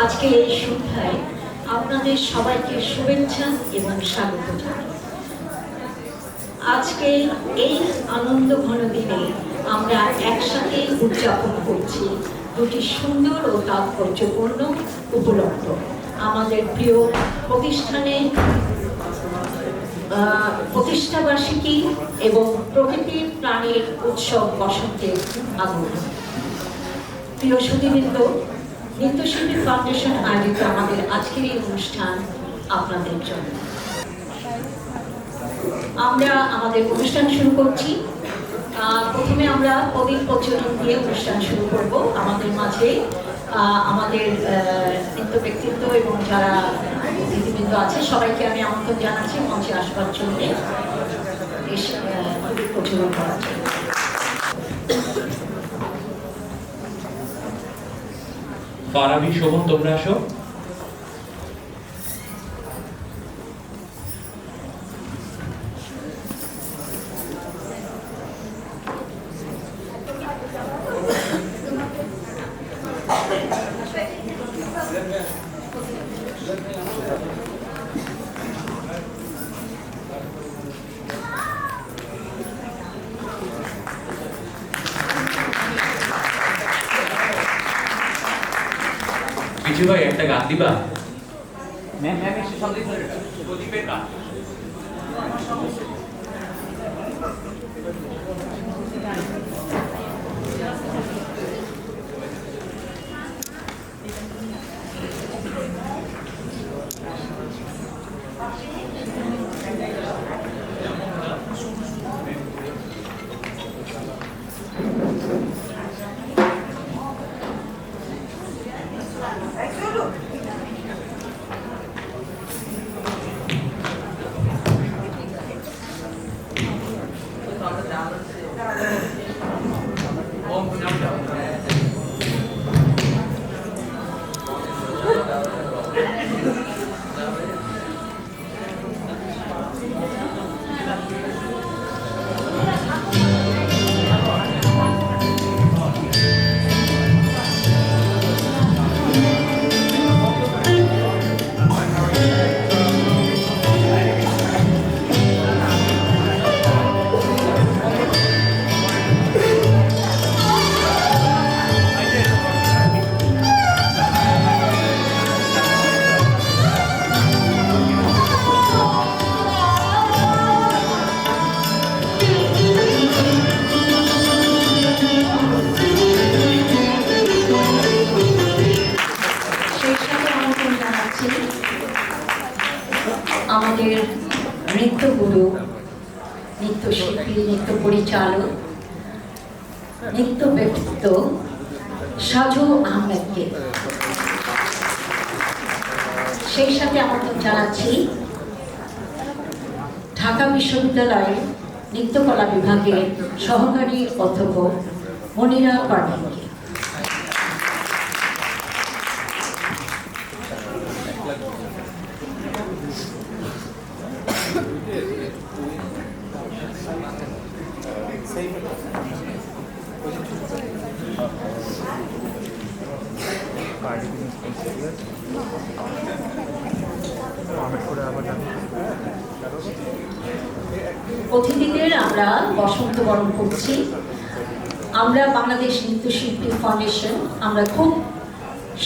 আজকে এই সন্ধ্যায় আপনাদের সবাইকে শুভেচ্ছা এবং স্বাগত জানাই। আজকে এই আনন্দ ঘন দিনে আমরা একসাথে উদযাপন করছি দুটি সুন্দর ও তাৎপর্যপূর্ণ উপলব্ধ। আমাদের প্রিয় প্রতিষ্ঠানের প্রতিষ্ঠাবার্ষিকী এবং প্রকৃতির প্রাণীর উৎসব বসন্তের আগমন। প্রিয় সুধীবৃন্দ, নৃত্যশিল্পী ফাউন্ডেশন আয়োজিত আমাদের আজকের এই অনুষ্ঠান আপনাদের জন্য। আমরা আমাদের অনুষ্ঠান শুরু করছি। প্রথমে আমরা প্রদীপ প্রজ্বলন দিয়ে অনুষ্ঠান শুরু করব। আমাদের মাঝে আমাদের নৃত্য ব্যক্তিত্ব এবং যারা অতিথিবৃন্দ আছে সবাইকে আমি আমন্ত্রণ জানাচ্ছি মঞ্চে আসবার জন্য, প্রদীপ প্রজ্বলন করার জন্য। ফারাবি, শোভন, তোমরা আসো। কিছু ভাই একটা গান দিবা? ম্যাম এসে সঙ্গে প্রদীপের গান। আমাদের নৃত্যগুরু, নৃত্যশিল্পী, নৃত্য পরিচালক, নৃত্য ব্যক্তিত্ব সাজু আহমেদকে, সেই সাথে আমন্ত্রণ জানাচ্ছি ঢাকা বিশ্ববিদ্যালয়ের নৃত্যকলা বিভাগের সহকারী অধ্যাপক মনিরা পারভিনকে। অতিথিদের আমরা বসন্ত বরণ করছি। আমরা বাংলাদেশ নৃত্যশিল্পী ফাউন্ডেশন, আমরা খুব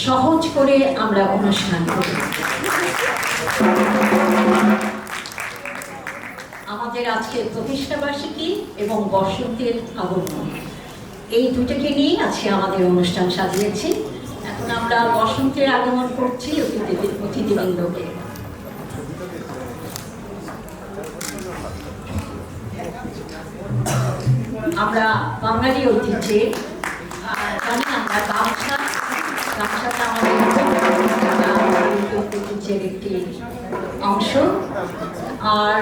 সহজ করে আমরা অনুষ্ঠান করি। আমাদের আজকে প্রতিষ্ঠাবার্ষিকী এবং বসন্তের আগমন, এই দুটোকে নিয়ে আজকে আমাদের অনুষ্ঠান সাজিয়েছি। এখন আমরা বসন্তের আগমন করছি অতিথিবৃন্দকে। আমরা বাঙালি ঐতিহ্যে জানি আমরা গামছাটা আমাদের ঐতিহ্যের একটি অংশ। আর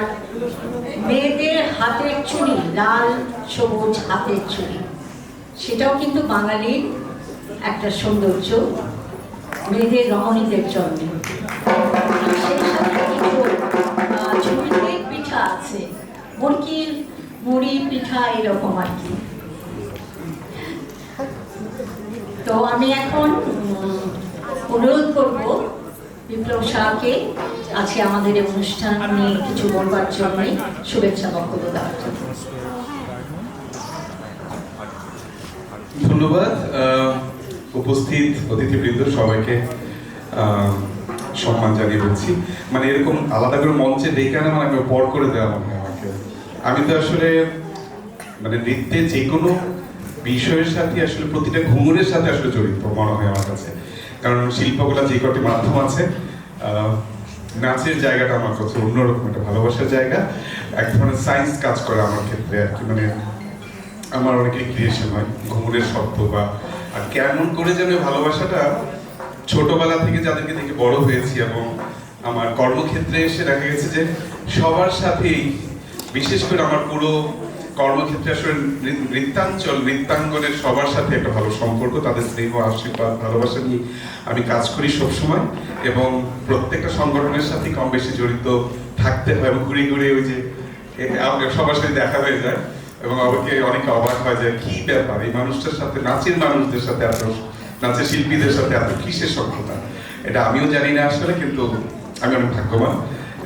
মেয়েদের হাতের চুড়ি, লাল সবুজ হাতের চুড়ি, সেটাও কিন্তু বাঙালির একটা সৌন্দর্য, মেয়েদের রমণীদের জন্য। সেই সাথে ঝুড়িতে পিঠা আছে, মুড়ি পিঠা এরকম আর কি। তো আমি এখন অনুরোধ করব বিপ্লব শাহকে আজকে আমাদের এই অনুষ্ঠানে কিছু বলবার জন্য শুভেচ্ছা বক্তব্য দেওয়ার জন্য। ধন্যবাদ। উপস্থিত অতিথিবৃন্দ সবাইকে সম্মান জানিয়ে বলছি, মানে এরকম আলাদা করে মঞ্চে ডেকে আনা মানে আমি পর করে দেওয়া মনে হয় আমাকে। আমি তো আসলে মানে নৃত্যে যে কোনো বিষয়ের সাথে আসলে প্রতিটা ঘুঙুরের সাথে আসলে জড়িত মনে হয় আমার কাছে, কারণ শিল্পকলা যে কটি মাধ্যম আছে, নাচের জায়গাটা আমার কাছে অন্যরকম একটা ভালোবাসার জায়গা, এক ধরনের সায়েন্স কাজ করে আমার ক্ষেত্রে আর কি। মানে আমার অনেকের ক্রিয়েশন হয় ঘুঙুরের শব্দ বা আর কেমন করে যেন ভালোবাসাটা ছোটবেলা থেকে যাদেরকে দেখে বড় হয়েছি এবং আমার কর্মক্ষেত্রে এসে দেখা গেছে যে সবার সাথেই, বিশেষ করে আমার পুরো কর্মক্ষেত্রে আসলে নৃত্যাঙ্গনের সবার সাথে একটা ভালো সম্পর্ক, তাদের স্নেহ আশীর্বাদ ভালোবাসা নিয়ে আমি কাজ করি সবসময়, এবং প্রত্যেকটা সংগঠনের সাথে কম বেশি জড়িত থাকতে হয় এবং ঘুরে ঘুরে ওই যে সবার সাথে দেখা হয়ে যায় এবং আমাকে অনেকে অবাক হয় যে কি ব্যাপার এই মানুষটার সাথে, নাচের মানুষদের সাথে এত, নাচের শিল্পীদের সাথে এত কিসের সক্ষতা, এটা আমিও জানি না আসলে, কিন্তু আমি অনেক ভাগ্যবান।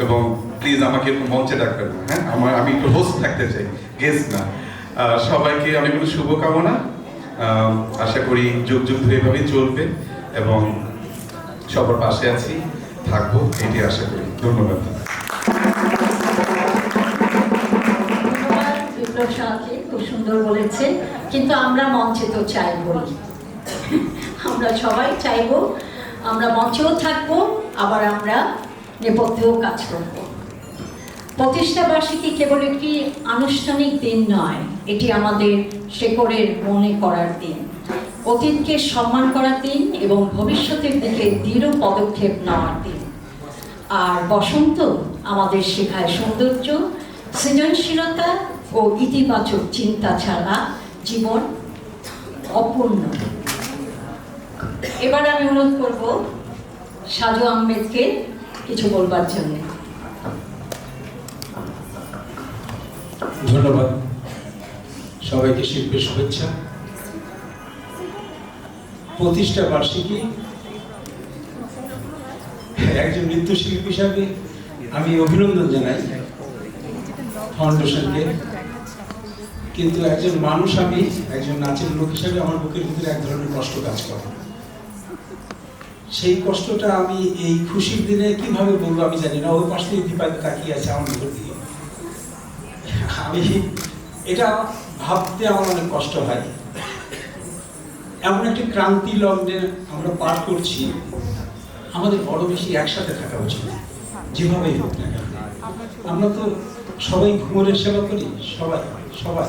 এবং প্লিজ আমাকে একটু মঞ্চে ডাকবেন না, হ্যাঁ আমি একটু হোস্ট থাকতে চাই, গেস্ট না। সবাইকে অনেকগুলো শুভকামনা, আশা করি যুগ যুগ ধরে এভাবেই চলবে এবং সবার পাশে আছি, থাকবো, এটি আশা করি। ধন্যবাদ। বিপ্লব শাহকে খুব সুন্দর বলেছে, কিন্তু আমরা মঞ্চে তো চাইবো, আমরা সবাই চাইবো, আমরা মঞ্চেও থাকবো, আবার আমরা নেপথ্যেও কাজ করব। প্রতিষ্ঠা বার্ষিকী কেবল একটি আনুষ্ঠানিক দিন নয়, এটি আমাদের শেকড়ের মনে করার দিন, অতীতকে সম্মান করার দিন এবং ভবিষ্যতের দিকে দৃঢ় পদক্ষেপ নেওয়ার দিন। আর বসন্ত আমাদের শেখায় সৌন্দর্য, সৃজনশীলতা ও ইতিবাচক চিন্তা ছাড়া জীবন অপূর্ণ। এবার আমি অনুরোধ করব সাজু আহমেদকে কিছু বলবার জন্য। ধন্যবাদ সবাইকে, শিল্পের শুভেচ্ছা। প্রতিষ্ঠা বার্ষিকী, একজন নৃত্যশিল্পী হিসাবে আমি অভিনন্দন জানাই ফাউন্ডেশনকে, কিন্তু একজন মানুষ, আমি একজন নাচের লোক হিসাবে আমার বুকের ভিতরে এক ধরনের কষ্ট কাজ করে। সেই কষ্টটা আমি এই খুশির দিনে কিভাবে বলবো আমি জানি না। ওই পাশ থেকে দীপাকে তাকিয়ে আছে আমার ভিতর দিয়ে, আমি এটা ভাবতে আমার অনেক কষ্ট হয়। এমন একটি ক্রান্তি লগ্নে আমরা পার করছি, আমাদের বড় বেশি একসাথে থাকা উচিত, যেভাবেই হোক না কেন। আমরা তো সবাই ঘুমোরের সেবা করি, সবাই সবাই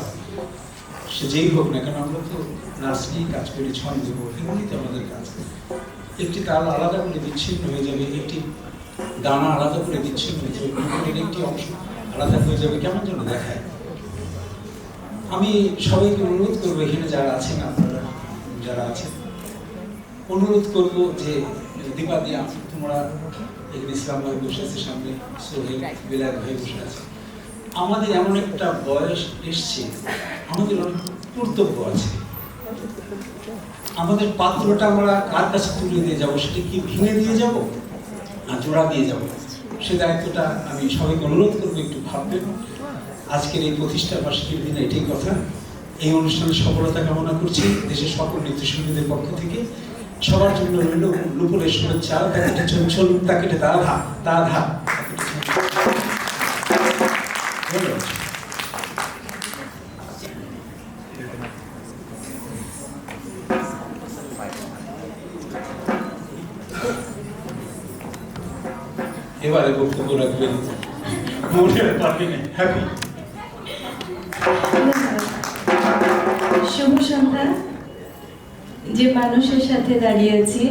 সে যেই হোক না কেন, আমরা তো নাচ নিয়েই কাজ করি, ছন্দ দেবো, এগুলোই তো আমাদের কাজ। একটি তাল আলাদা করে বিচ্ছিন্ন হয়ে যাবে, একটি দানা আলাদা করে বিচ্ছিন্ন হয়ে যাবে, একটি অংশ আলাদা হয়ে যাবে, কেমন যেন দেখায়। আমি সবাইকে অনুরোধ করবো, এখানে যারা আছেন, আপনারা যারা আছেন, অনুরোধ করবো যে দীপা দিয়া, তোমরা এখানে ইসলাম ভাই বসে আছে, সামনে সোহেল বিলাল ভাই বসে আছে, আমাদের এমন একটা বয়স এসছে, আমাদের অনেক কর্তব্য আছে। আমাদের পাত্রটা আমরা কার কাছে তুলে দিয়ে যাবো, সেটা কি ভেঙে দিয়ে যাব আর জোড়া দিয়ে যাব, সে দায়িত্বটা আমি সবাইকে অনুরোধ করবো একটু ভাববেন। আজকের এই প্রতিষ্ঠা বার্ষিকীর দিনে এটাই কথা। এই অনুষ্ঠানের সফলতা কামনা করছি দেশের সকল নৃত্যশিল্পীদের পক্ষ থেকে। সবার জন্য রইল নুপুরের শুভেচ্ছা। তাকে চঞ্চল তাকে তারা তারা ধন্যবাদ। এবারে বক্তব্য রাখবেন হ্যাপি। শুভ সন্ধ্যা। যে মানুষের সাথে দাঁড়িয়েছি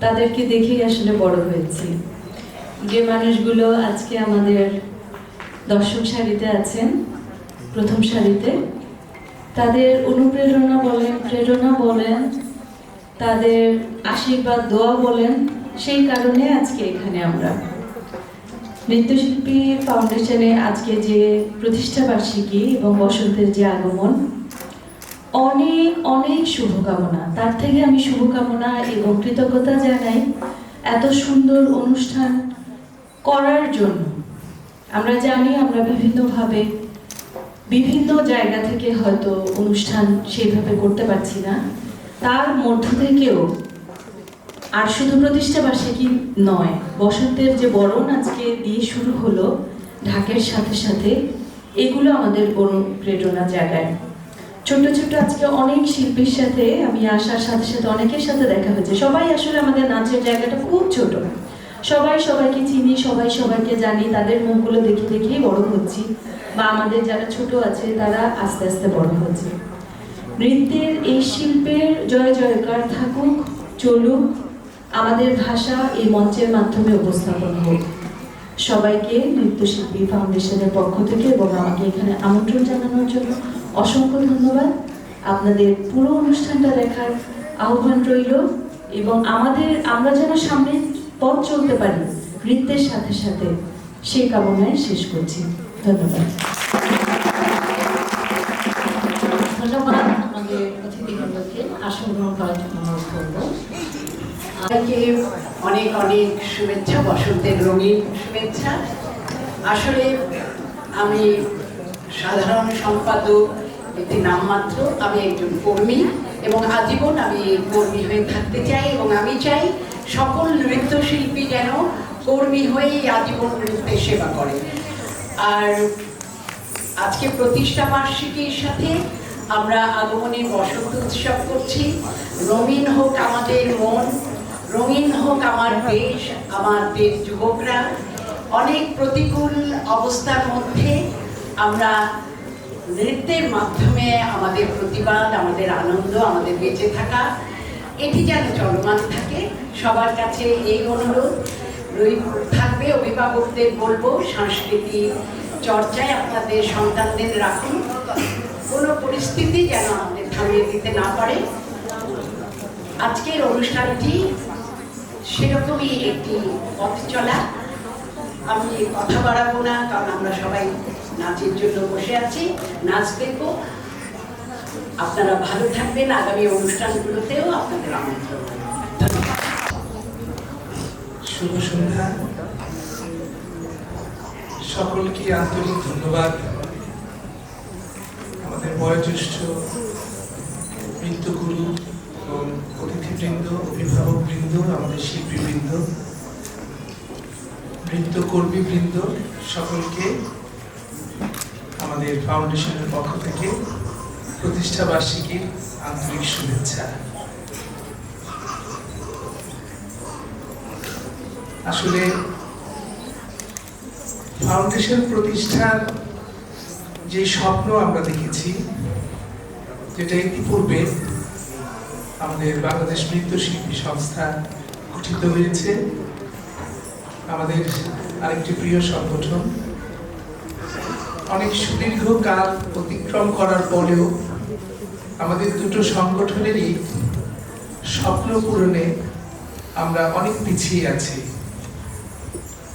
তাদেরকে দেখেই আসলে বড় হয়েছি। যে মানুষগুলো আজকে আমাদের দর্শক সারিতে আছেন, প্রথম সারিতে, তাদের অনুপ্রেরণা বলেন, প্রেরণা বলেন, তাদের আশীর্বাদ দোয়া বলেন, সেই কারণে আজকে এখানে আমরা নৃত্যশিল্পী ফাউন্ডেশনে আজকে যে প্রতিষ্ঠা বার্ষিকী এবং বসন্তের যে আগমন, অনেক অনেক শুভকামনা। তার থেকে আমি শুভকামনা এবং কৃতজ্ঞতা জানাই এত সুন্দর অনুষ্ঠান করার জন্য। আমরা জানি আমরা বিভিন্নভাবে বিভিন্ন জায়গা থেকে হয়তো অনুষ্ঠান সেইভাবে করতে পারছি না, তার মধ্য থেকেও আর শুধু প্রতিষ্ঠা বার্ষিকী নয়, বসন্তের যে বরণ আজকে দিয়ে শুরু হলো ঢাকের সাথে সাথে, এগুলো আমাদের অনুপ্রেরণা জায়গায়। ছোট ছোট আজকে অনেক শিল্পীর সাথে আমি আসার সাথে সাথে অনেকের সাথে দেখা হয়েছে। সবাই আসলে আমাদের নাচের জায়গাটা খুব ছোট, সবাই সবাইকে চিনি, সবাই সবাইকে জানি, তাদের মুখগুলো দেখে দেখেই বড় হচ্ছি, বা আমাদের যারা ছোট আছে তারা আস্তে আস্তে বড় হচ্ছে। নৃত্যের এই শিল্পের জয় জয়কার থাকুক, চলুক, আমাদের ভাষা এই মঞ্চের মাধ্যমে উপস্থাপন হোক। সবাইকে নৃত্যশিল্পী ফাউন্ডেশনের পক্ষ থেকে এবং আমাকে এখানে আমন্ত্রণ জানানোর জন্য অসংখ্য ধন্যবাদ। আপনাদের পুরো অনুষ্ঠানটা দেখার আহ্বান রইল এবং আমরা যেন সামনে পথ চলতে পারি নৃত্যের সাথে সাথে, সেই কামনায় শেষ করছি। ধন্যবাদ। ধন্যবাদ আমাদের অতিথিবৃন্দকে আসন গ্রহণ করার জন্য অনুরোধ করবো। সবাইকে অনেক অনেক শুভেচ্ছা, বসন্তের রঙিন শুভেচ্ছা। আসলে আমি সাধারণ সম্পাদক একটি নামমাত্র, আমি একজন কর্মী এবং আজীবন আমি কর্মী হয়ে থাকতে চাই এবং আমি চাই সকল নৃত্যশিল্পী যেন কর্মী হয়েই আজীবন নৃত্যের সেবা করে। আর আজকে প্রতিষ্ঠা বার্ষিকীর সাথে আমরা আগমনী বসন্ত উৎসব করছি। রঙিন হোক আমাদের মন, রঙিন হোক আমার দেশ, আমাদের যুবকরা। অনেক প্রতিকূল অবস্থার মধ্যে আমরা নৃত্যের মাধ্যমে আমাদের প্রতিবাদ, আমাদের আনন্দ, আমাদের বেঁচে থাকা, এটি যেন চলমান থাকে। সবার কাছে এই অনুরোধ থাকবে। অভিভাবকদের বলবো সাংস্কৃতিক চর্চায় আপনাদের সন্তানদের রাখুন, কোনো পরিস্থিতি যেন আমাদের থামিয়ে দিতে না পারে। আজকের অনুষ্ঠানটি সেরকমই একটি পথ চলা। আমি কথা বাড়াবো না, কারণ আমরা সবাই নাচের জন্য বসে আছি, নাচ দেখব। আপনারা ভালো থাকবেন। আগামী অনুষ্ঠানগুলোতেও আপনাদের আমন্ত্রণ। শুভ সন্ধ্যা। সকলকে আন্তরিক ধন্যবাদ। আমাদের বয়োজ্যেষ্ঠ নৃত্যগুরু এবং অতিথিবৃন্দ, অভিভাবকবৃন্দ, আমাদের শিল্পীবৃন্দ, নৃত্যকর্মীবৃন্দ, সকলকে আমাদের ফাউন্ডেশনের পক্ষ থেকে প্রতিষ্ঠা বার্ষিকীর আন্তরিক শুভেচ্ছা। আসলে ফাউন্ডেশন প্রতিষ্ঠার যে স্বপ্ন আমরা দেখেছি, যেটা ইতিপূর্বে আমাদের বাংলাদেশ নৃত্যশিল্পী সংস্থা গঠিত হয়েছে, আমাদের আরেকটি প্রিয় সংগঠন। অনেক সুদীর্ঘ কাল অতিক্রম করার পরেও আমাদের দুটো সংগঠনেরই স্বপ্ন পূরণে আমরা অনেক পিছিয়ে আছি।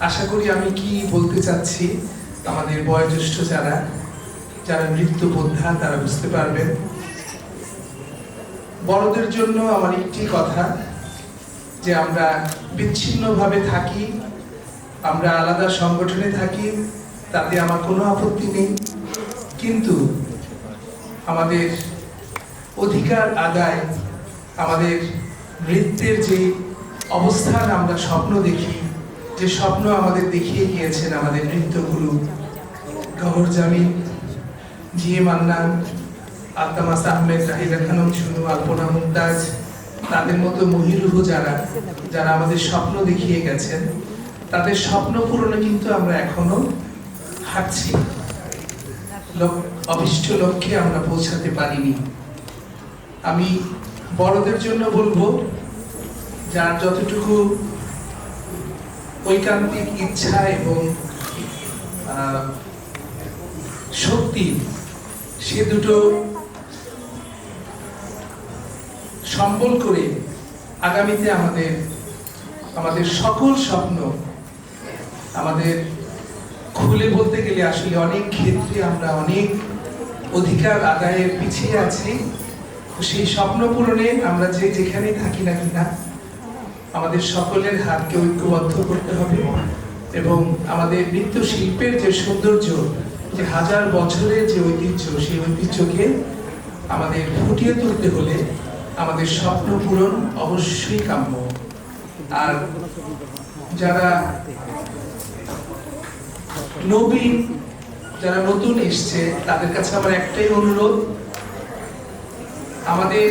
আশা করি আমি কি বলতে চাচ্ছি আমাদের বয়োজ্যেষ্ঠ যারা নৃত্য বোদ্ধা তারা বুঝতে পারবেন। বড়দের জন্য আমার একটি কথা, যে আমরা বিচ্ছিন্নভাবে থাকি, আমরা আলাদা সংগঠনে থাকি, তাতে আমার কোনো আপত্তি নেই, কিন্তু আমাদের অধিকার আদায়, আমাদের নৃত্যের যে অবস্থান আমরা স্বপ্ন দেখি, যে স্বপ্ন আমাদের দেখিয়ে গিয়েছেন আমাদের নৃত্যগুরু গহর জামিন, জিএ মান্নান, আলতামাস আহমেদ, রাহিদা খানম শুনু, আলপনা মুমতাজ, তাদের মতো মহিরুহ যারা আমাদের স্বপ্ন দেখিয়ে গেছেন, তাদের স্বপ্ন পূরণে কিন্তু আমরা এখনো হাঁটছি, অভিষ্ট লক্ষ্যে আমরা পৌঁছাতে পারিনি। আমি বড়দের জন্য বলবো, যার যতটুকু ঐকান্তিক ইচ্ছা এবং শক্তি, সে দুটো সম্বল করে আগামীতে আমাদের সকল স্বপ্ন, আমাদের খুলে বলতে গেলে আসলে অনেক ক্ষেত্রে আমরা অনেক অধিকার আদায়ের পিছিয়ে আছি, সেই স্বপ্ন পূরণে আমরা যে যেখানেই থাকি না কিনা আমাদের সকলের হাতকে ঐক্যবদ্ধ করতে হবে এবং আমাদের নৃত্যশিল্পের যে সৌন্দর্য, যে হাজার বছরের যে ঐতিহ্য, সেই ঐতিহ্যকে আমাদের ফুটিয়ে তুলতে হলে আমাদের স্বপ্ন পূরণ অবশ্যই কাম্য। আর যারা নবীন, যারা নতুন এসছে, তাদের কাছে আমার একটাই অনুরোধ, আমাদের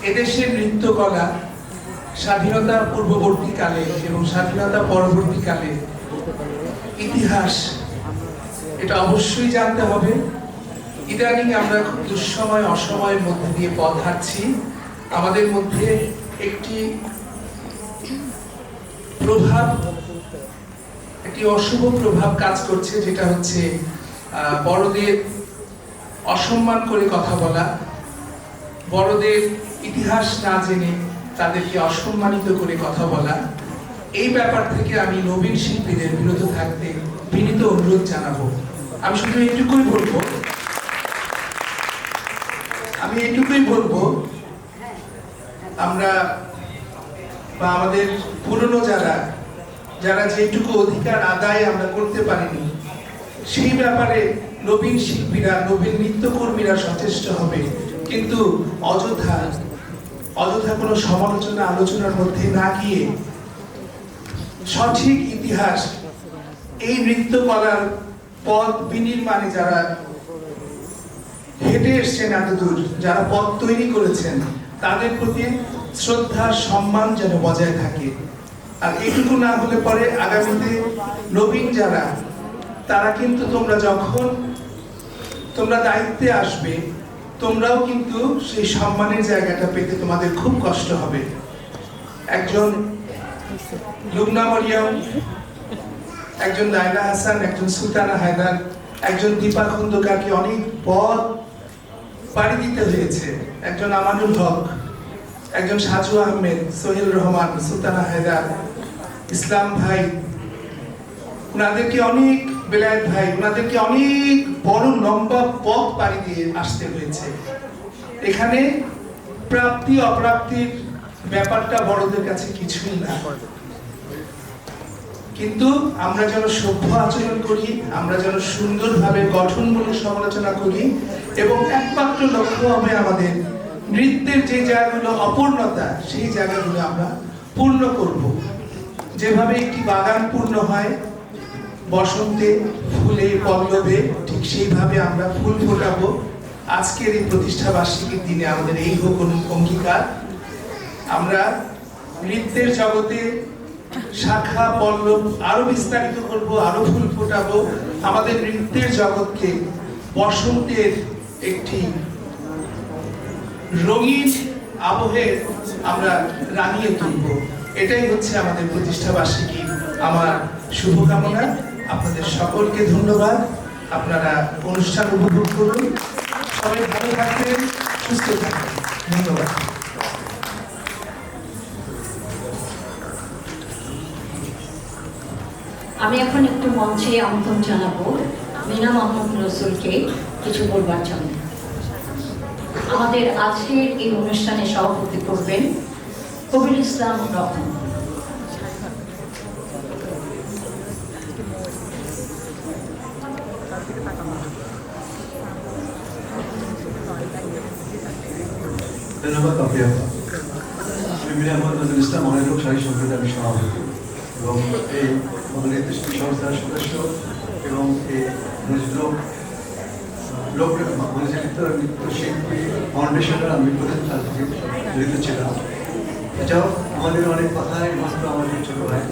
এদেশের নৃত্যকলা স্বাধীনতা পূর্ববর্তীকালে এবং স্বাধীনতা পরবর্তীকালে ইতিহাস, এটা অবশ্যই জানতে হবে। ইদানিং আমরা খুব দুঃসময় অসময়ের মধ্যে দিয়ে পথ হাঁটছি। আমাদের মধ্যে একটি প্রভাব, একটি অশুভ প্রভাব কাজ করছে, যেটা হচ্ছে বড়দের অসম্মান করে কথা বলা, বড়দের ইতিহাস না জেনে তাদেরকে অসম্মানিত করে কথা বলা। এই ব্যাপার থেকে আমি নবীন শিল্পীদের বিরত থাকতে বিনীত অনুরোধ জানাবো। আমি শুধু এইটুকুই বলবো, আমরা বা আমাদের পুরনো যারা যেটুকু অধিকার আদায় আমরা করতে পারিনি, সেই ব্যাপারে নবীন শিল্পীরা, নবীন নৃত্যকর্মীরা সচেষ্ট হবে। কিন্তু অযথা কোনো সমালোচনা আলোচনার মধ্যে না গিয়ে সঠিক ইতিহাস, এই নৃত্যকলার পথ বিনির্মাণে যারা হেঁটে এসছেন এতদূর, যারা পথ তৈরি করেছেন, তাদের প্রতি শ্রদ্ধা সম্মান যেন বজায় থাকে। আর এইটুকু না হলে পরে আগামীতে নবীন যারা, তারা কিন্তু তোমরা দায়িত্বে আসবে, তোমরাও কিন্তু সেই সম্মানের জায়গাটা পেতে তোমাদের খুব কষ্ট হবে। একজন লুবনা মরিয়ম, একজন লায়লা হাসান, একজন সুলতানা হায়দার, একজন দীপা খন্দকারকে অনেক পথ পাড়ি দিতে হয়েছে। একজন আমানুল হক, একজন সাজু আহমেদ, সোহেল রহমান, সুলতানা হায়দার, ইসলাম ভাই, ওনাদেরকে অনেক, বেলায়েত ভাই, ওনাদেরকে অনেক বড় লম্বা পথ পাড়ি দিয়ে আসতে হয়েছে। এখানে প্রাপ্তি অপ্রাপ্তির ব্যাপারটা বড়দের কাছে কিছুই না, কিন্তু আমরা যেন সভ্য আচরণ করি, আমরা যেন সুন্দরভাবে গঠনমূলক সমালোচনা করি এবং একমাত্র লক্ষ্য হবে আমাদের নৃত্যের যে জায়গাগুলো অপূর্ণতা, সেই জায়গাগুলো আমরা পূর্ণ করব। যেভাবে একটি বাগান পূর্ণ হয় বসন্তে, ফুলে, পল্লবে, ঠিক সেইভাবে আমরা ফুল ফোটাবো। আজকের এই প্রতিষ্ঠা বার্ষিকীর দিনে আমাদের এই হোক অঙ্গীকার। আমরা নৃত্যের জগতে শাখা পল্লব আরো বিস্তারিত করব, আরো ফুল ফোটাবো। আমাদের নৃত্যের জগৎকে বসন্তের একটি রঙিন আবহে আমরা রাঙিয়ে তুলব। এটাই হচ্ছে আমাদের প্রতিষ্ঠা বার্ষিকী আমার শুভকামনা। আপনাদের সকলকে ধন্যবাদ। আপনারা অনুষ্ঠান উপভোগ করুন। সবাই ভালো থাকবেন, সুস্থ থাকবেন। ধন্যবাদ। আমি এখন একটু মঞ্চে আমন্ত্রণ জানাবো মিনা মোহাম্মদ রসুলকে কিছু বলবার জন্য। আমাদের আজকের এই অনুষ্ঠানে সভাপতি করবেন কবির ইসলাম রহমান। ধন্যবাদ কাপিয়া। আমি মিনা মোহাম্মদ নজরুল ইসলাম, অনেক লোক শাহী সম্প্রদায় আমি সভাপতি এবং এই নৃত্যশিল্পী সংস্থার সদস্য এবং এই নৃত্যশিল্পী ফাউন্ডেশনের আমি প্রথম সাল থেকে জড়িত ছিলাম। এছাড়াও আমাদের অনেক কথাই মাত্র আমাদের ছোট ভাই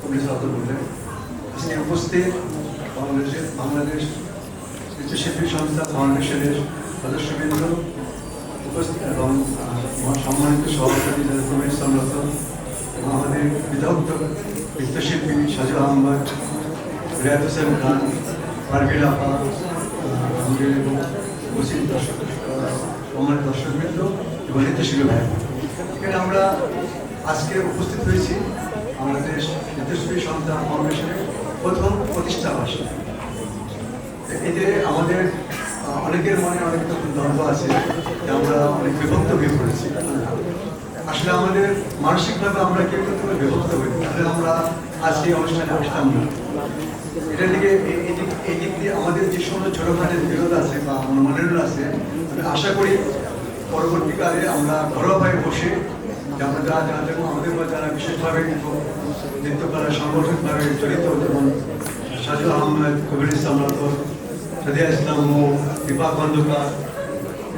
পুলিশ অত বললেন। আজকে উপস্থিত বাংলাদেশ নৃত্যশিল্পী সংস্থা ফাউন্ডেশনের সদস্যবৃন্দ উপস্থিত এবং সম্মানিত সভাপতি যারা কবির সম্রত এবং আমাদের বিদগ্ধ নৃত্যশিল্পী সাজু আহমদ, রিয়াদ হোসেন খান, পারভিন আপা, আমাদের উপস্থিত দর্শক সম্মানিত দর্শকবৃন্দ এবং নৃত্যশিল্পী ভাই, এখানে আমরা আজকে উপস্থিত হয়েছি বাংলাদেশ নৃত্যশিল্পী সংস্থা ফাউন্ডেশনের প্রথম প্রতিষ্ঠা বার্ষিকী। এতে আমাদের অনেকের মনে অনেক গর্ব আছে যে তারা অনেক বিভক্ত হয়ে পড়েছে। আসলে আমাদের মানসিকভাবে আমরা কেউ কিন্তু বিভক্ত হই, তাহলে আমরা আজকে এই অনুষ্ঠানে আসতাম না। এটা থেকে এই দিক দিয়ে আমাদের যে সমস্ত ছোটখাটো বিরোধ আছে বা মনোমালিন্য আছে, আমি আশা করি পরবর্তীকালে আমরা ঘরোয়াভাবে বসে যে আমরা যারা দেখবো আমাদের যারা বিশেষভাবে কিন্তু নৃত্যকলা সংগঠনভাবে জড়িত, যেমন সাজুল আহমেদ, কবির ইসলাম রাতর, সাদিয়া ইসলাম মৌ, দীপা খন্দকার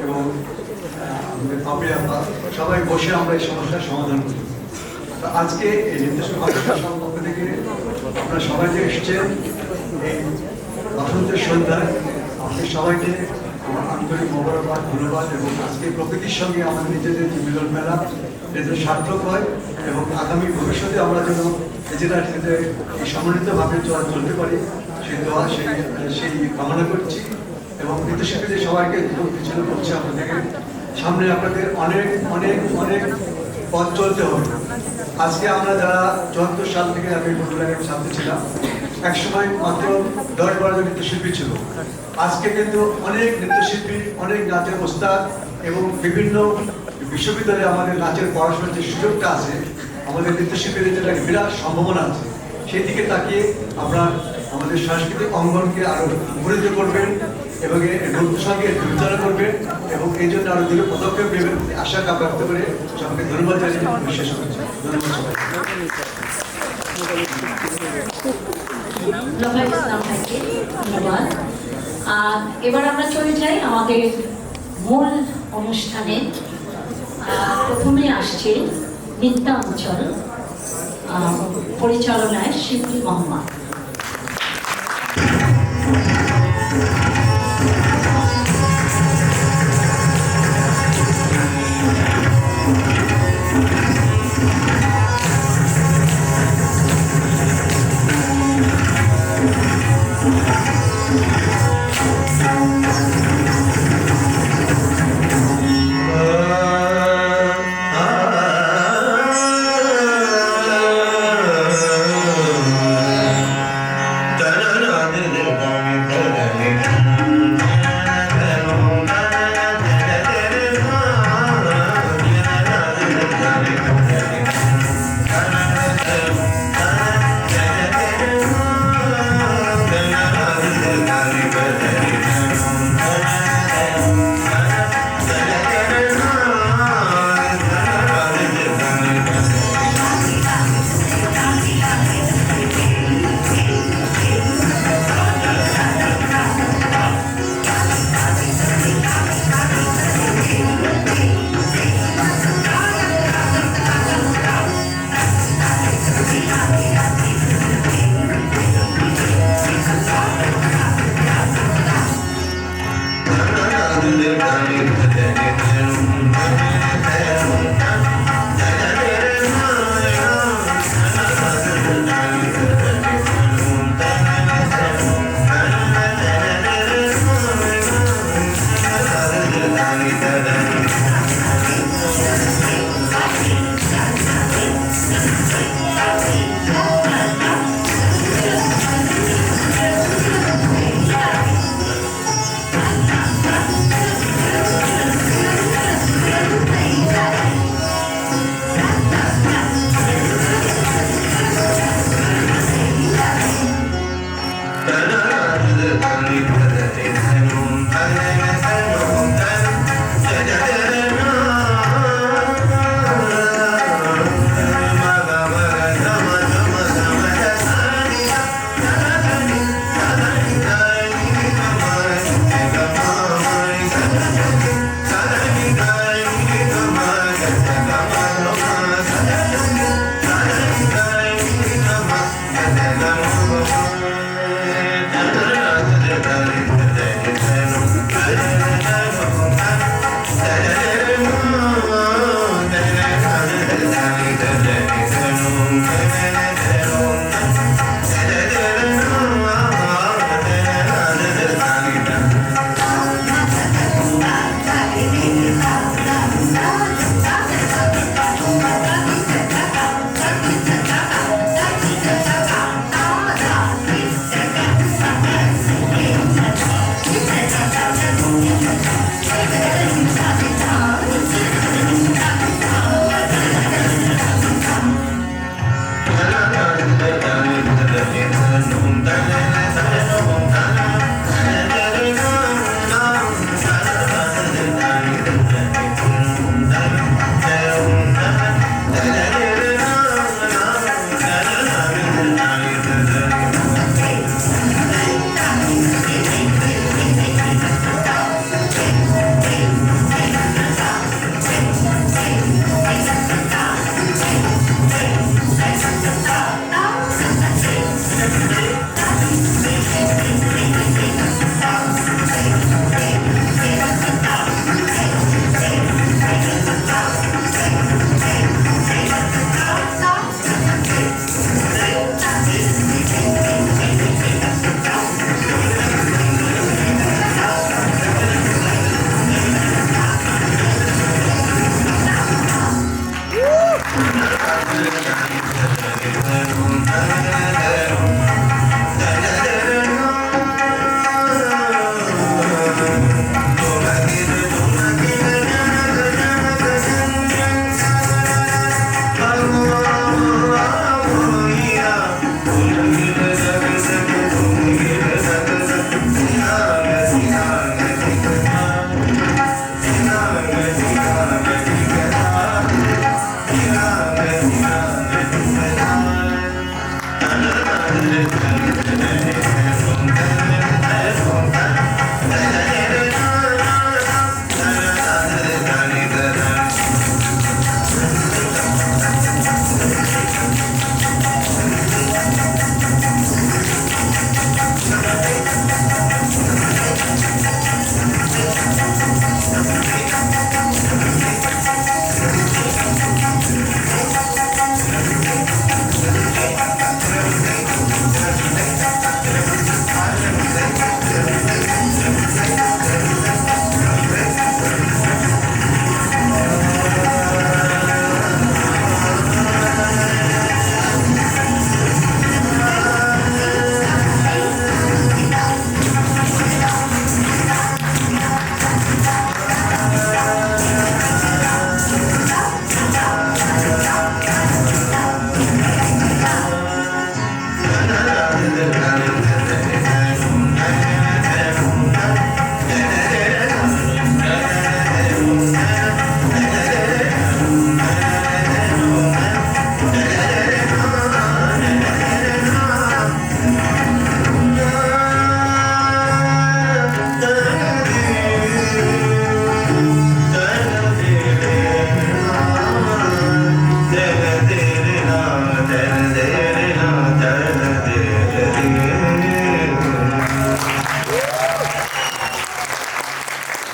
এবং পাপিয়া, সবাই বসে আমরা এই সমস্যার সমাধান করি। তো আজকে এই নির্দেশক পক্ষ থেকে আপনারা সবাই যে এসেছেন এই বসন্তের সন্ধ্যায়, আপনি সবাইকে আমার আন্তরিক মোবারকবাদ, ধন্যবাদ। এবং আজকে প্রকৃতির সঙ্গে আমাদের নিজেদের যে মিলন মেলা যেন সার্থক হয় এবং আগামী ভবিষ্যতে আমরা যেন নিজেরা এই সম্মানিতভাবে চলতে পারি, সেই দোয়া সেই কামনা করছি। এবং নৃত্যশিল্পীদের সবাইকে পিছনে করছি আপনাদেরকে, সামনে আপনাদের অনেক অনেক অনেক পথ চলতে হবে। আজকে আমরা যারা 74 সাল থেকে আমি বন্ধুরাগের ছাত্র ছিলাম, একসময় মাত্র 10-12 জন নৃত্যশিল্পী ছিল। আজকে কিন্তু অনেক নৃত্যশিল্পী, অনেক নাচের ওস্তাদ এবং বিভিন্ন বিশ্ববিদ্যালয়ে আমাদের নাচের পড়াশোনার যে সুযোগটা আছে, আমাদের নৃত্যশিল্পীদের যেটা বিরাট সম্ভাবনা আছে, সেই দিকে তাকিয়ে আমরা আমাদের সাংস্কৃতিক অঙ্গনকে আরো উপনীত করবেন এবং নতুন সঙ্গে বিবেচনা করবেন এবং এই জন্য আরো দৃঢ় পদক্ষেপ নেবেন আশা ব্যক্ত করে সবাইকে ধন্যবাদ জানিয়ে শেষ করছি। ধন্যবাদ সবাই। রফায়েত ইসলাম ভাইকে ধন্যবাদ। এবার আমরা চলে যাই আমাদের মূল অনুষ্ঠানে। প্রথমে আসছে নৃত্যাঞ্চল, পরিচালনায় শিবলি মোহাম্মদ।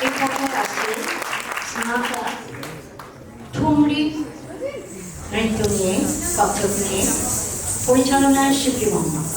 এখানে আছে স্নাতা ঠুমরি নৃত্য নিয়ে, কত্থক নিয়ে, পরিচালনায় শিবলি মোহাম্মদ।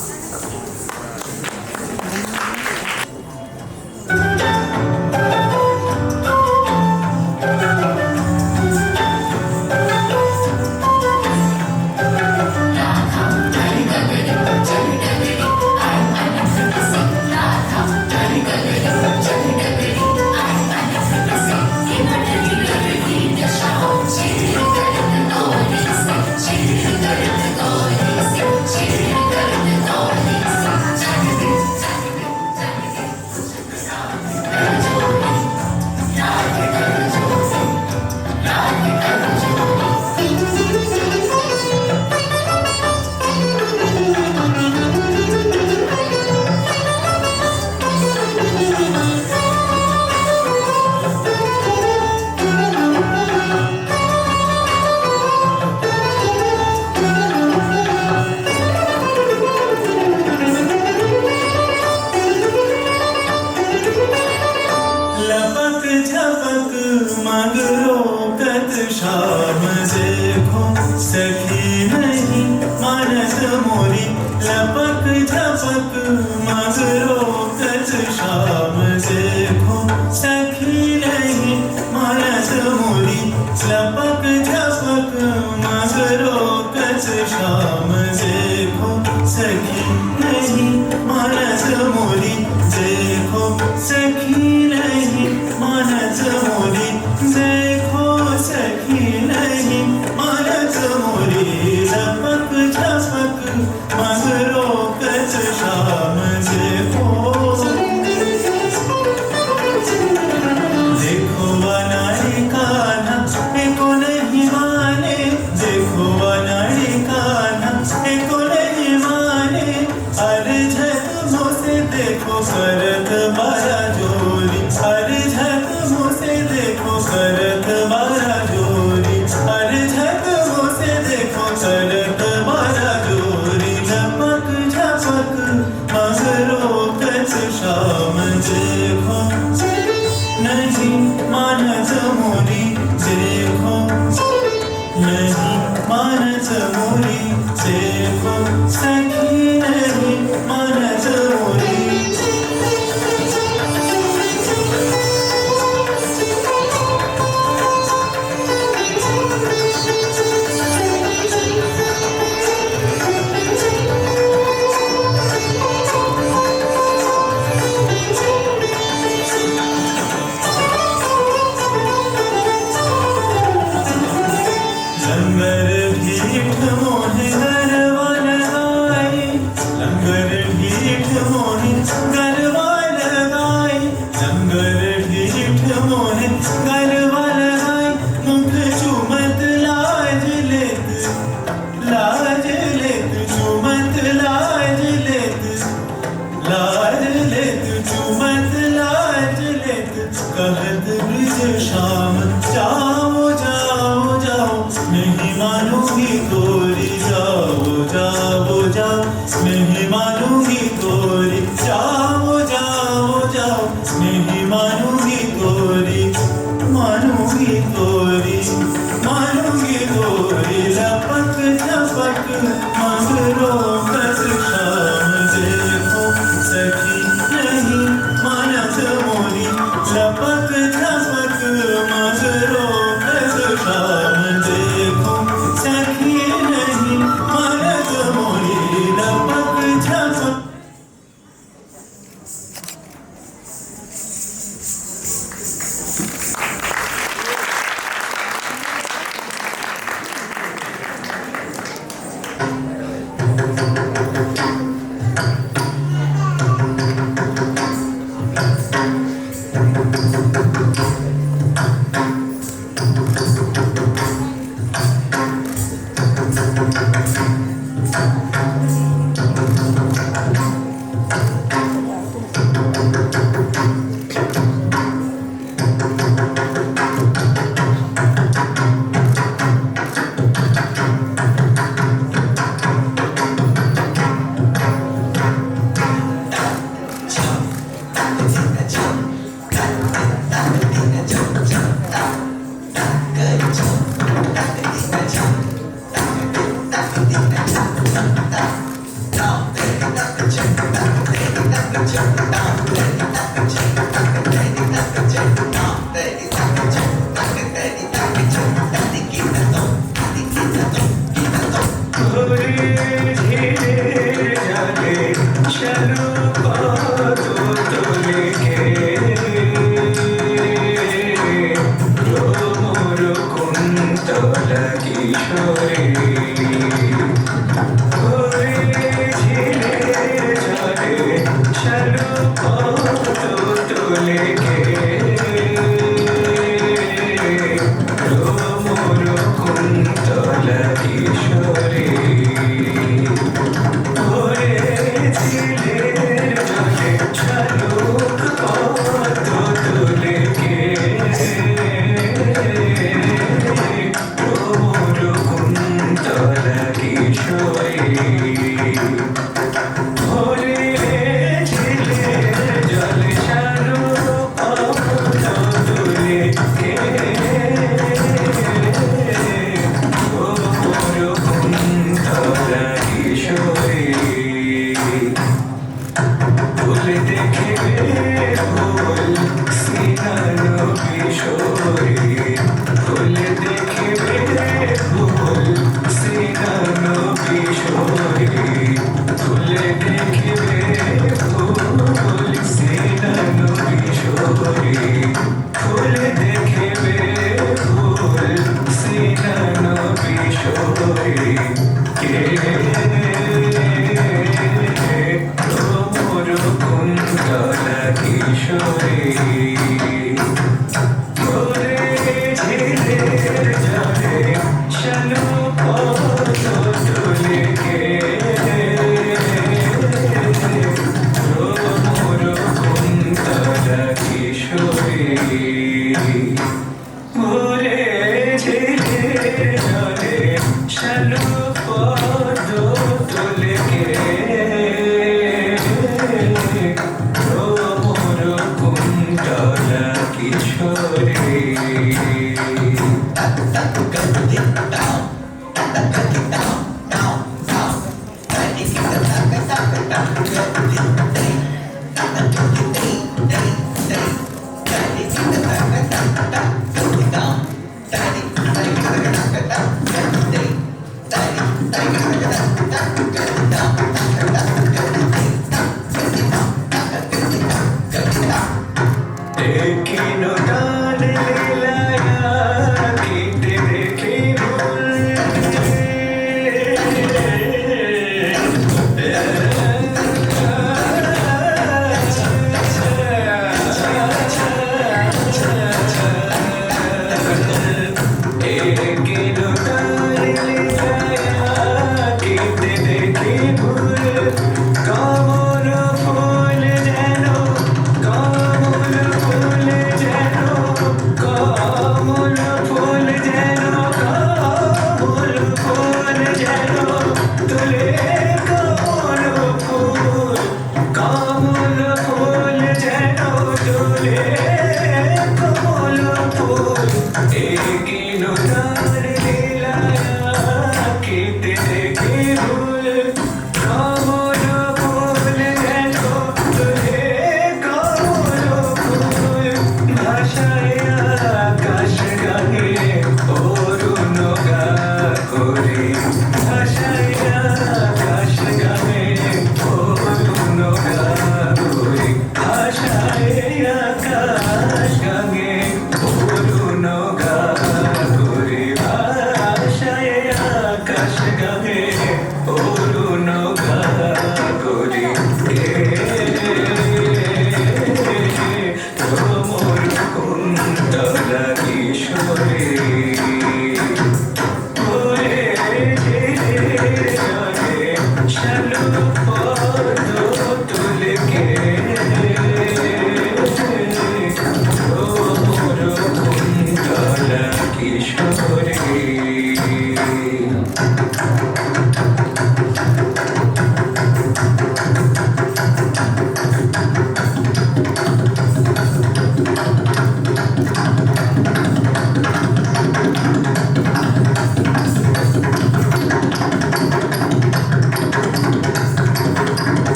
शाम देखो सखी नहीं मानस मोरी लपक झपक मगरो कच शाम देखो सखी नहीं मानस मोरी लपक झपक मगरो कच शाम देखो सखी नहीं मानस मोरी देखो सखी नहीं मानस मोरी देखो सखी नहीं मानस मोरी लपक झपक मगरो कच शाम देखो देखो वनाई कान्हा एको नहीं माने देखो वनाई कान्हा तोरी मारूंगी गोरी लपक झपक मगरो बस शाम देखो सखी नहीं मानस मोरी लपक झपक मगरो बस शाम देखो सखी नहीं मानस मोरी लपक झपक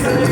Sari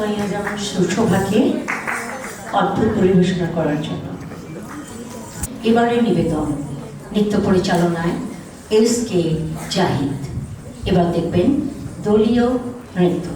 সুমাইয়া জামান শোভাকে অদ্ভুত পরিবেশনা করার জন্য। এবারে নিবেদন নৃত্য পরিচালনায় এস.কে. জাহিদ। এবার দেখবেন দলীয় নৃত্য।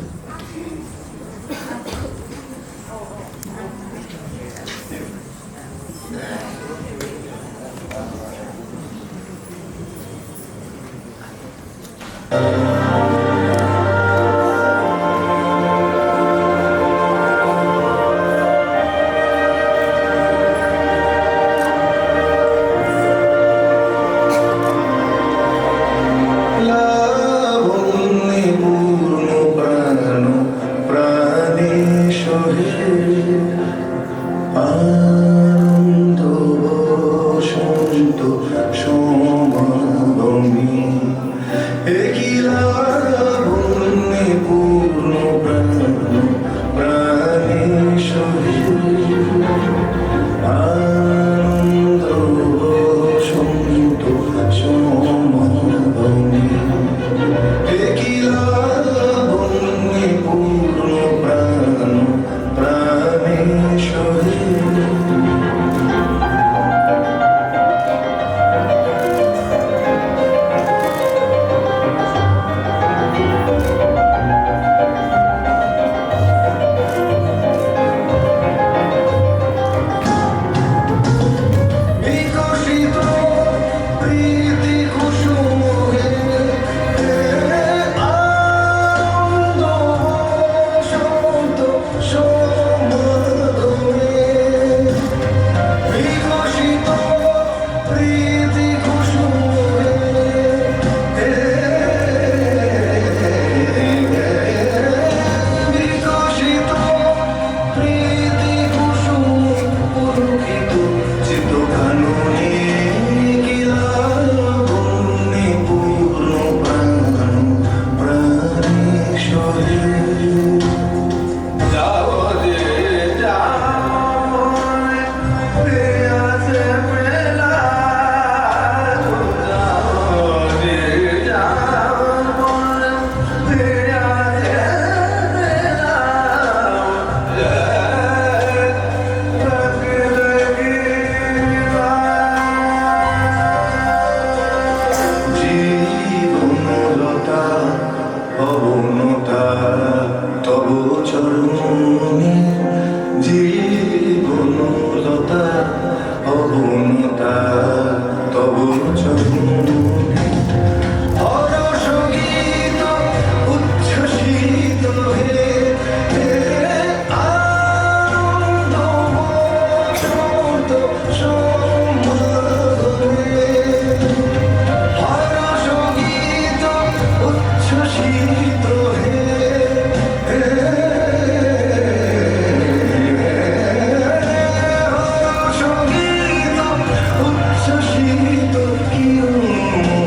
লাবণ্যে পূর্ণ প্রাণ প্রাণে সহে আনন্দ বসন্ত সমাগমে একই লাবণ্যে পূর্ণ প্রাণ প্রাণে সহে আনন্দ বসন্ত সমাগমে একই লাবণ্যে পূর্ণ প্রাণ প্রাণে সহে বিকশিত প্রীতি কুসুমে আনন্দ বসন্ত সমাগমে বিকশিত প্রীতি কুসুমে বিকশিত প্রীতি কুসুম পুলকিত চিত্ত কাননে লাবণ্যে পূর্ণ প্রাণ প্রাণে সহে যাও যে যাও প্রিয়াসে প্রেলা যাও যে যাও প্রিয়াসে প্রেলা জীবনলতা অবনতা তব চরণে জীবনলতা অবনতা তব চরণে হরসঙ্গীত উচ্ছ্বসিত হে আনন্দ বসন্ত সমাগমে হরসঙ্গীত উচ্ছ্বসিত হে হরসঙ্গীত উচ্ছ্বসিত কিরণে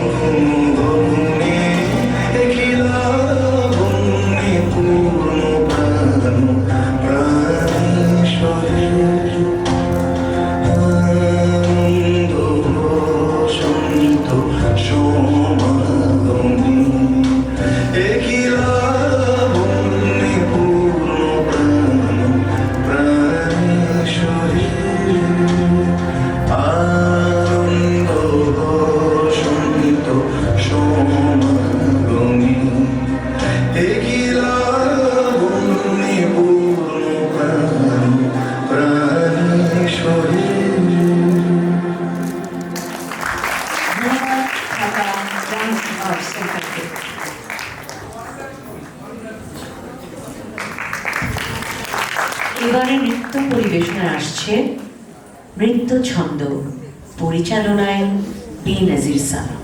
একই লাবণ্যে পূর্ণ প্রাণ প্রাণে সহে আনন্দ বসন্ত সমাগমে একই লাবণ্যে পূর্ণ প্রাণ প্রাণে সহে আনন্দ বসন্ত সমাগমে একই লাবণ্যে পূর্ণ প্রাণ প্রাণে সহে ধন্যবাদ ঢাকা ডান্স আর্ট সেন্টারকে। এবারে নৃত্য পরিবেশনায় আসছে নৃত্য ছন্দ, পরিচালনায় বি নজির সালাম।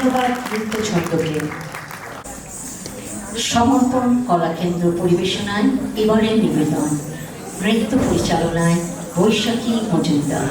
ধন্যবাদ নৃত্য ছন্দকে। সমর্পণ কলাকেন্দ্র পরিবেশনায় এবারের নিবেদন, নৃত্য পরিচালনায় বৈশাখী মজুমদার।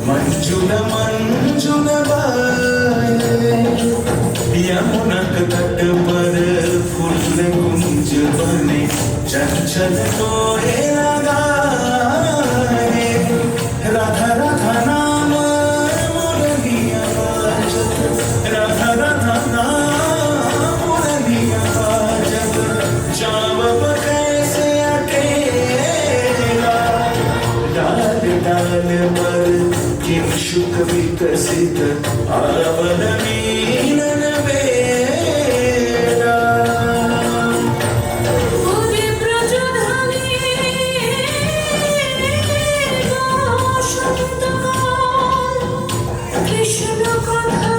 मंजुल मंजुल यमुना तट पर फूल कुंज बने चंचल तोरे लगाए राधा राधा नाम मुरलिया बाजत राधा राधा नाम मुरलिया बाजत जावब कैसे अकेला डाल डाल पर किंशुक विकसित आवल मीनन बेड़ा कृष्ण कथा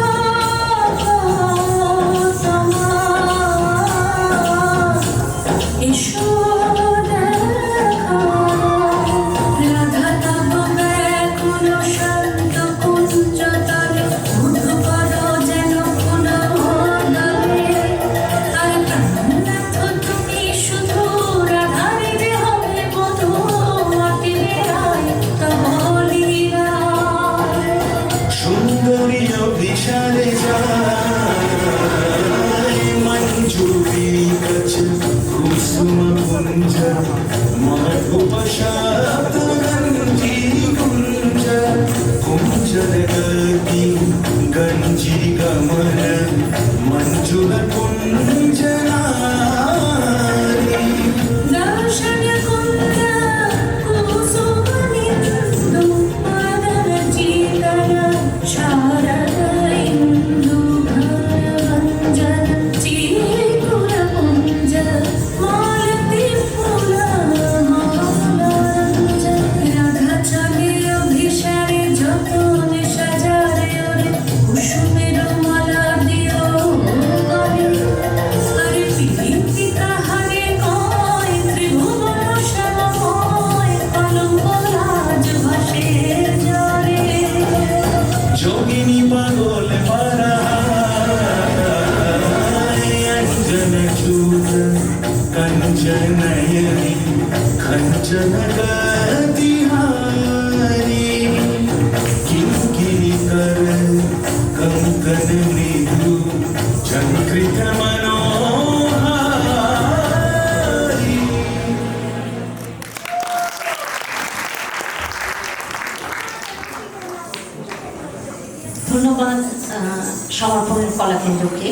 गंजी गमन मंजुल कुंजनारी दर्शन कुंज कुसुमनिंदु मदन चीतर शारद इंदु भरवंजन चीकुर पुंज मालती फूल मालंजन राधा चले अभिषारे जतने सजारे कुसुमेर माला दियो अरे पीति काहारे कय त्रिभुवन श्याममय कलंक लाज भासे जरे जोगिनी पागल पारा अंजन चूत कंचन नयनी कंचन गतिहारी किंकिनी कर कंकन मृदु चंक्रित मनोहारी ধন্যবাদ সমর্পণ কলাকেন্দ্রকে।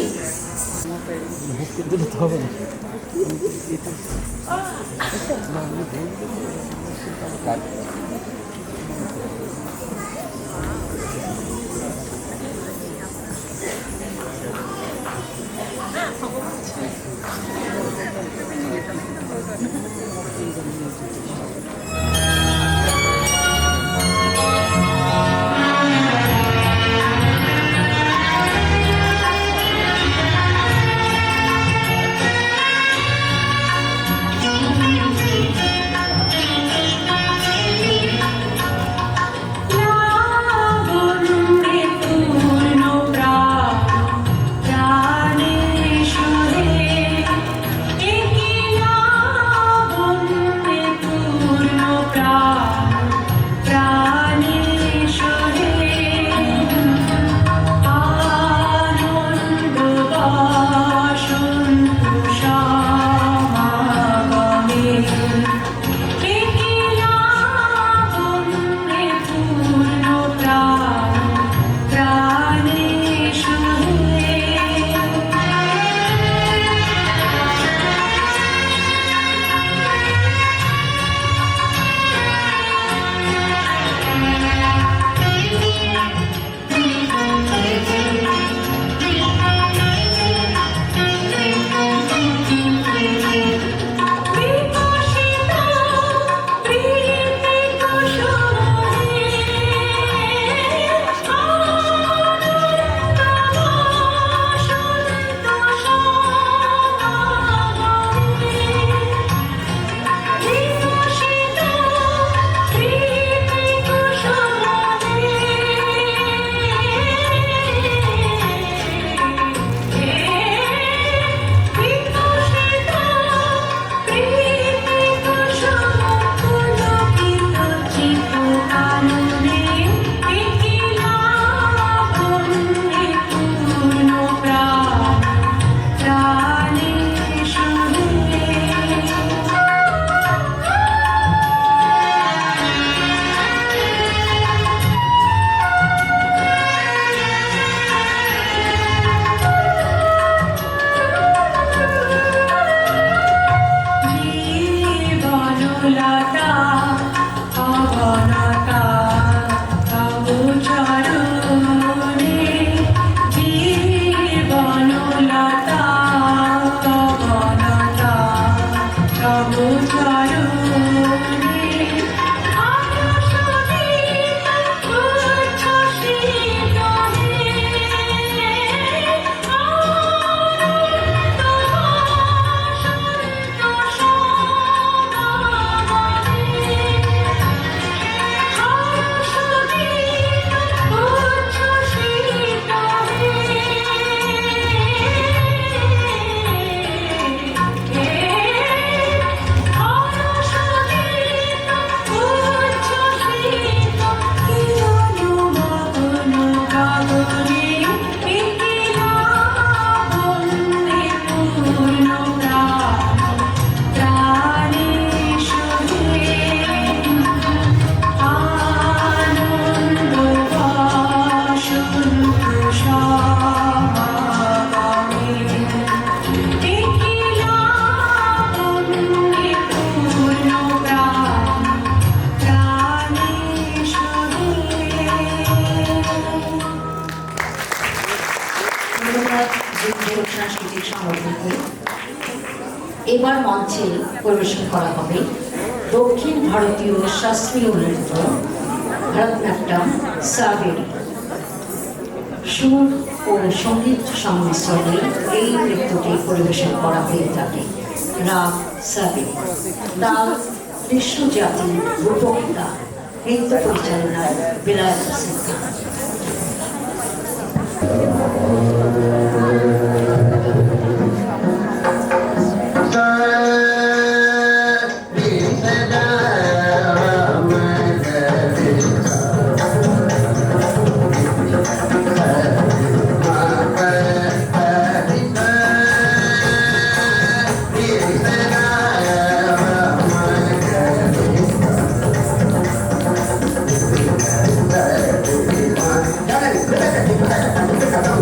সাংস্কৃতিক সংগঠনকে এবার মঞ্চে পরিবেশন করা হবে দক্ষিণ ভারতীয় শাস্ত্রীয় নৃত্য ভারতনাট্যম সাবেরি। সুর ও সঙ্গীত সংমিশ্রণে এই নৃত্যটি পরিবেশন করা হয়ে থাকে। রাগ সাবেরি, তাল বিশ্বজাতি রূপকতা, নৃত্য পরিচালনায় বিলায়াত হোসেন খান। Thank you.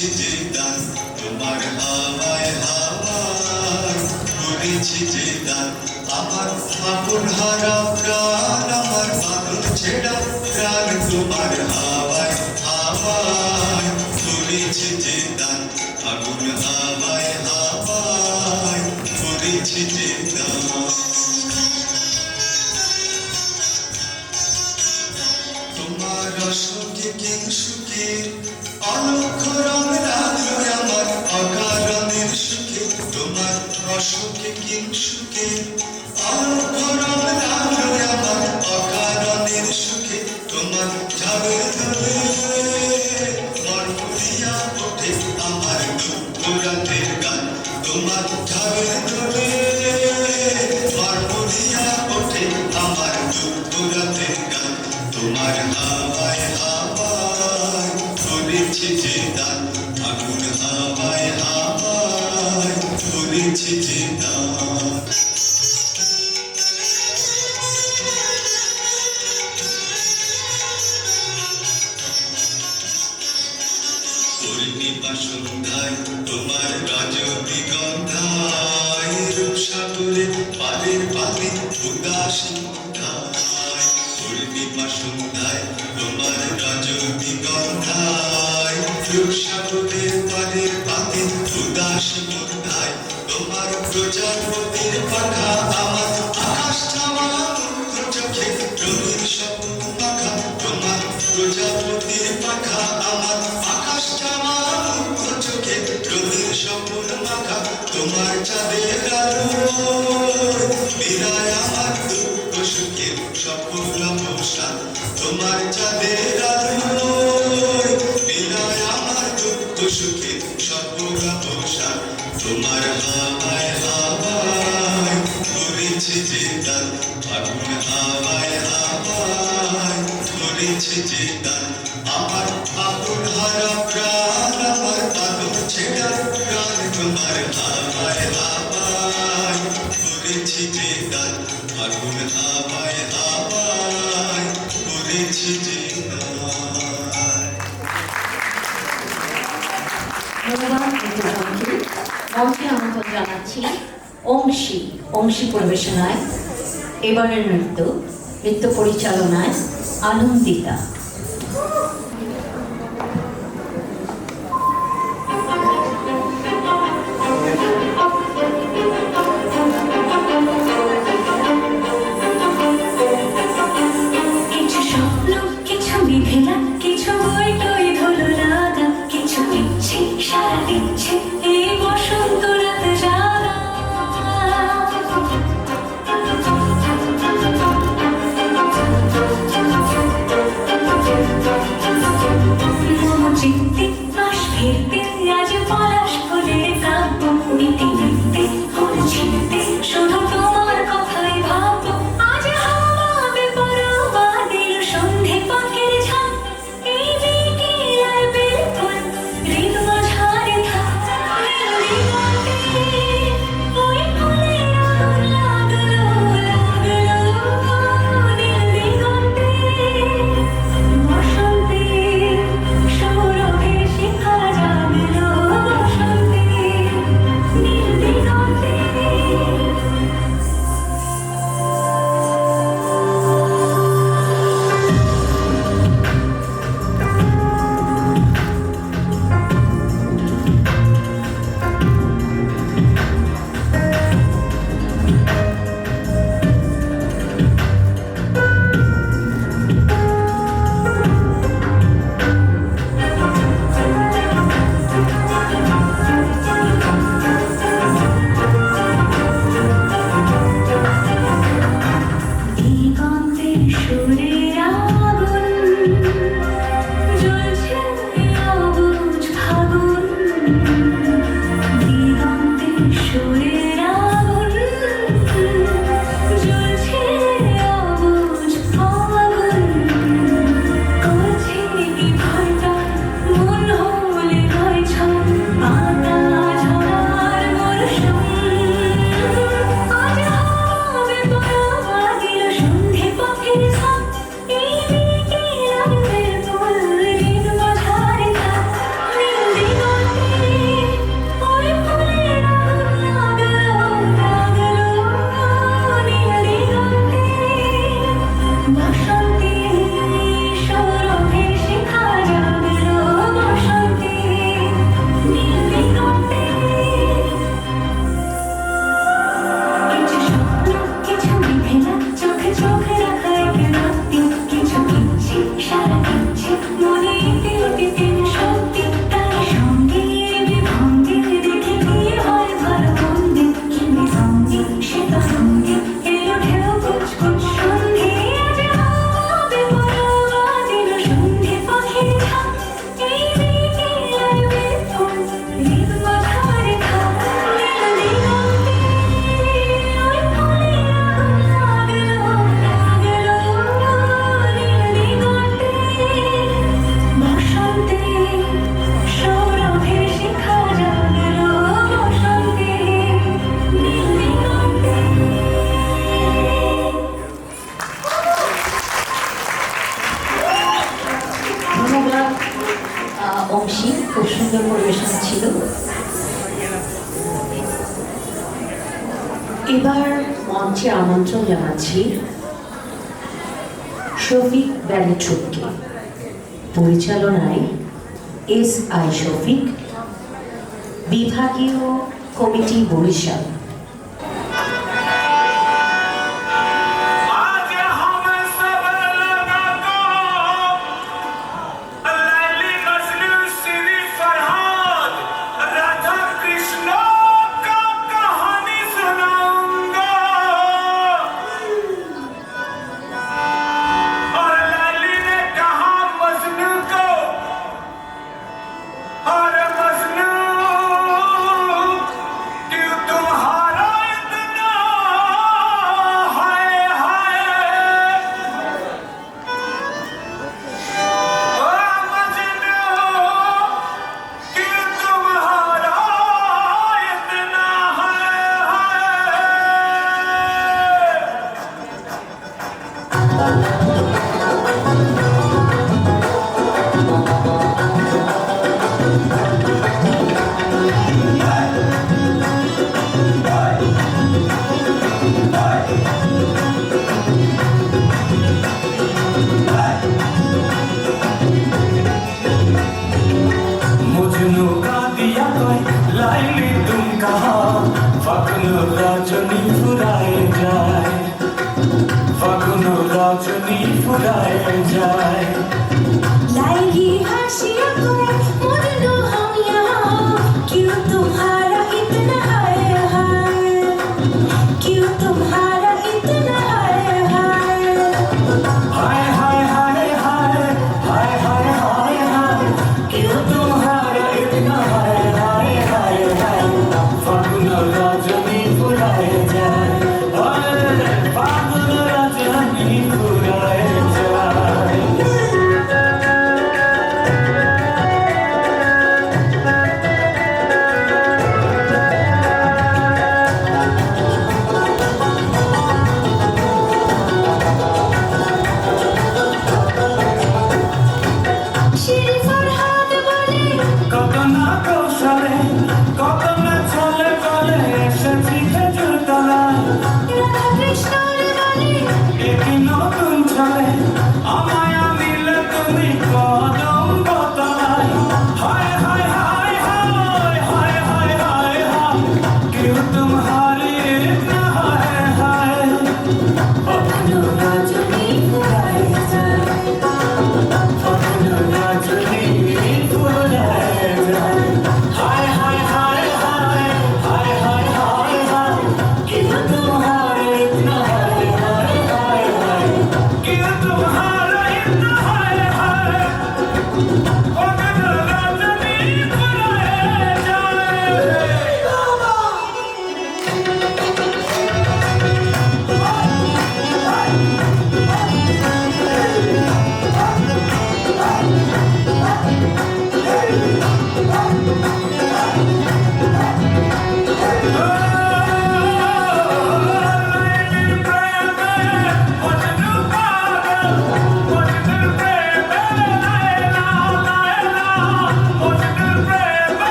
করেছি যে দান তোমার হাওয়ায় হাওয়ায় করেছি যে দান আমার আপন হারা প্রাণ আমার বাঁধন ছেড়া প্রাণ তোমার হাওয়ায় হাওয়ায় করেছি যে দান আগুন হাওয়ায় হাওয়ায় করেছি যে দান তোমার অসুখে কিংসুখে অলক্ষ রং রাখলো আমার অকারণের সুখে তোমার অসুখে কিংসুখে অলক্ষ রং রাখলো আমার অকারণের সুখে তোমার ঝাড়ে ধরে মরপুরিয়া ওঠে আমার দুঃখ রাতের গান তোমার ঝাড়ে ধরে মরপুরিয়া ওঠে আমার দুঃখ রাতের গান তোমার হাওয়ায় হাওয়ায় করেছি যে দান আগুন হাওয়ায় হাওয়ায় করেছি যে দান পূর্ণিমা সন্ধ্যায় তোমার রজনী গন্ধায় রূপসাগরে পালের পালে উদাসী উদায় পূর্ণিমা সন্ধ্যায় তোমার রজনী গন্ধায় রূপসাগরে পালের পালে উদাসী উদায় তোমার প্রজাপতির পাখা আমার আকাশ ছাওয়া মুগ্ধ চোখে রঙিন স্বপ্ন পাখা তোমার প্রজাপতির পাখা আমার আকাশ ছাওয়া মুগ্ধ চোখে রঙিন স্বপ্ন পাখা তোমার চাঁদের আলো বিরায় আমার দুঃখ সুখের সকল অবসান তোমার চাঁদের আলো বিরায় আমার দুঃখ সুখের সকল অবসান তোমার হাওয়ায় হাওয়ায় করেছি যে দান আগুন হাওয়ায় হাওয়ায় করেছি যে দান আমার আপন হারা প্রাণ আমার বাঁধন ছেড়া প্রাণ তোমার হাওয়ায় হাওয়ায় করেছি যে দান আগুন হাওয়ায় হাওয়ায় করেছি যে দান ধন্যবাদ দুজনকে। মঞ্চে আমন্ত্রণ জানাচ্ছি অংশী পরিবেশনায় এবারের নৃত্য পরিচালনায় আনন্দিতা। কিছু স্বপ্ন কিছু বিভেলা কিছু বই টই ধুলো লাগা কিছু ইচ্ছে সারা দিচ্ছে এই বসন্ত রাত জাগা মঞ্চে আমন্ত্রণ জানাচ্ছি শফিক ব্যালিট্রুপকে। পরিচালনায় SI শফিক, বিভাগীয় কমিটি বরিশাল।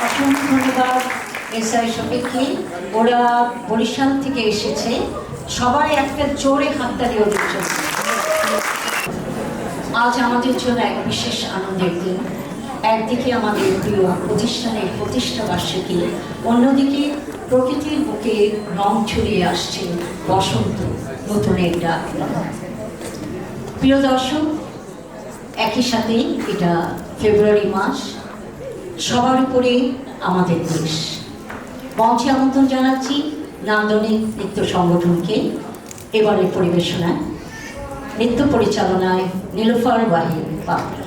অসংখ্য ধন্যবাদ এসআই শফিককে। ওরা বরিশাল থেকে এসেছে, সবাই একটা জোরে হাততালি ওদের জন্য। আজ আমাদের জন্য এক বিশেষ আনন্দের দিন। একদিকে আমাদের প্রিয় প্রতিষ্ঠানের প্রতিষ্ঠা বার্ষিকী, অন্যদিকে প্রকৃতির বুকে রং ছড়িয়ে আসছে বসন্ত, নতুনের ডাক। প্রিয় দর্শক, একই সাথে এটা ফেব্রুয়ারি মাস, সবার উপরে আমাদের দেশ। মঞ্চে আমন্ত্রণ জানাচ্ছি নান্দনিক নৃত্য সংগঠনকে এবারের পরিবেশনায়। নৃত্য পরিচালনায় নীলুফার ওয়াহিদ পাপড়ি।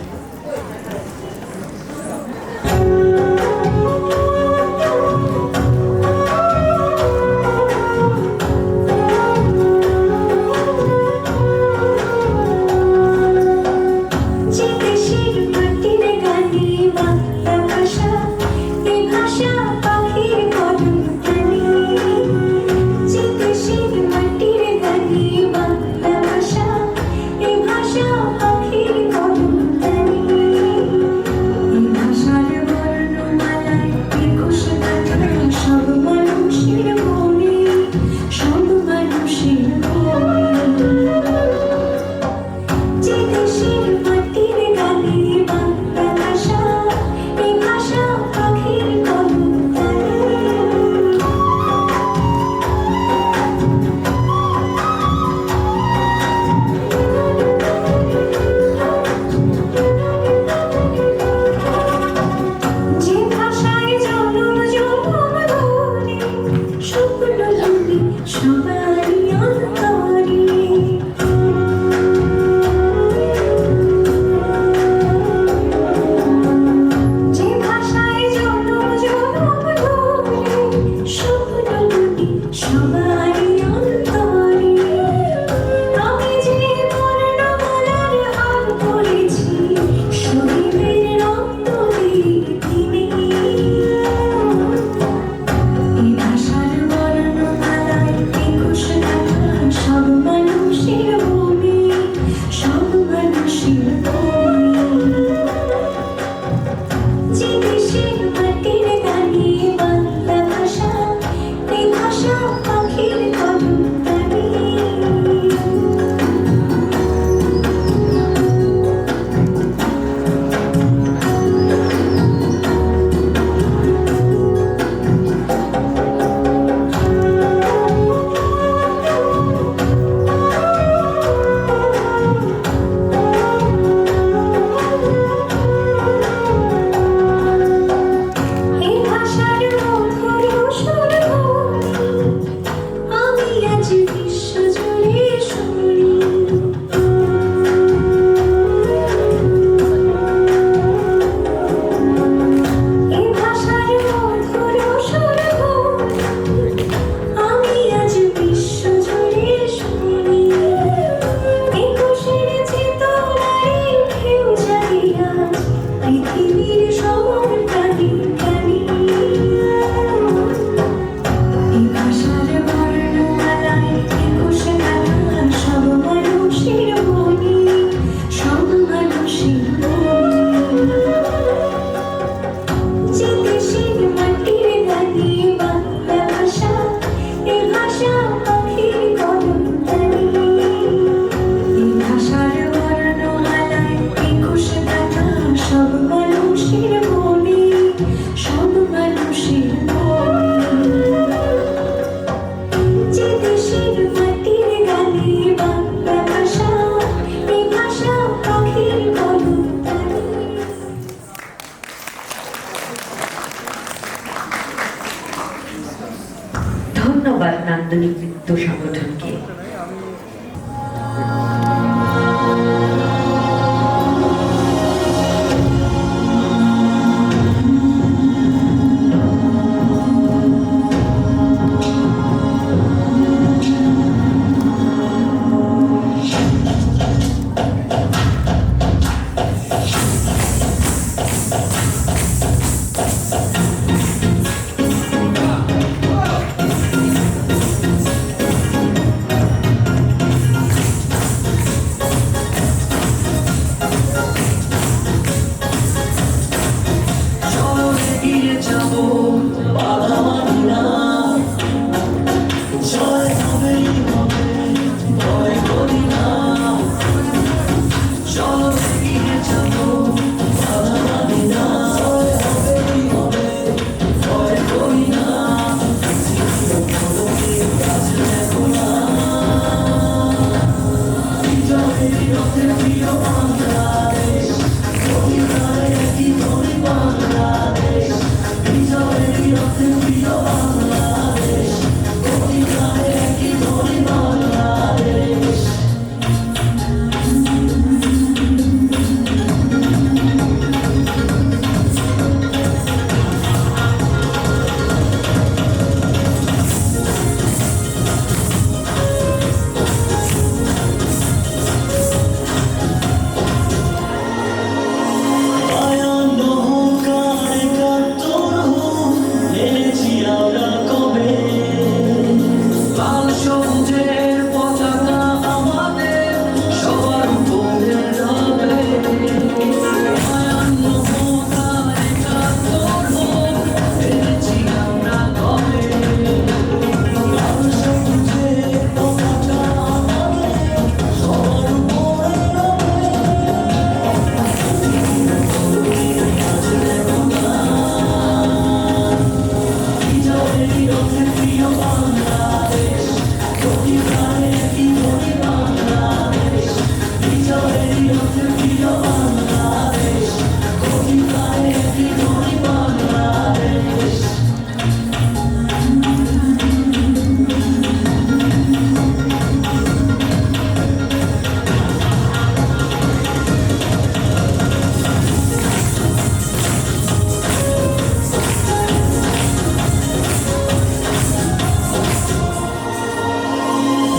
ধন্যবাদ নান্দনিক নৃত্য সংগঠনকে। সবুজের পতাকা আমাদের সবার উপরে রবে। বায়ান্ন হোক আর ৭১ হোক, এনেছি আমরা কবে। লাল সবুজের পতাকা আমাদের সবার উপরে রবে। বিজয়েরই রথে প্রিয় বাংলাদেশ, কোটি প্রাণে কি ধরি বাংলাদেশ। বিজয়েরই রথে প্রিয় বাংলাদেশ, কোটি প্রাণে কি ধরি বাংলাদেশ।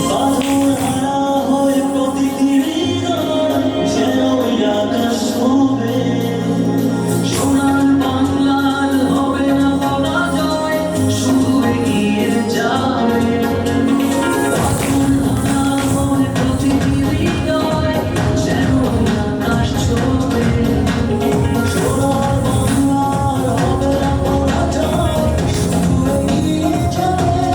বাদল হারা হয়ে প্রতিটি হৃদয় যেন ওই আকাশ হবে। সোনার বাংলার হবে না পরাজয়, শুধু এগিয়ে যাবে। বাদল হারা হয়ে প্রতিটি হৃদয় যেন ওই আকাশ ছোঁবে। সোনার বাংলার হবে না পরাজয়, শুধু এগিয়ে যাবে।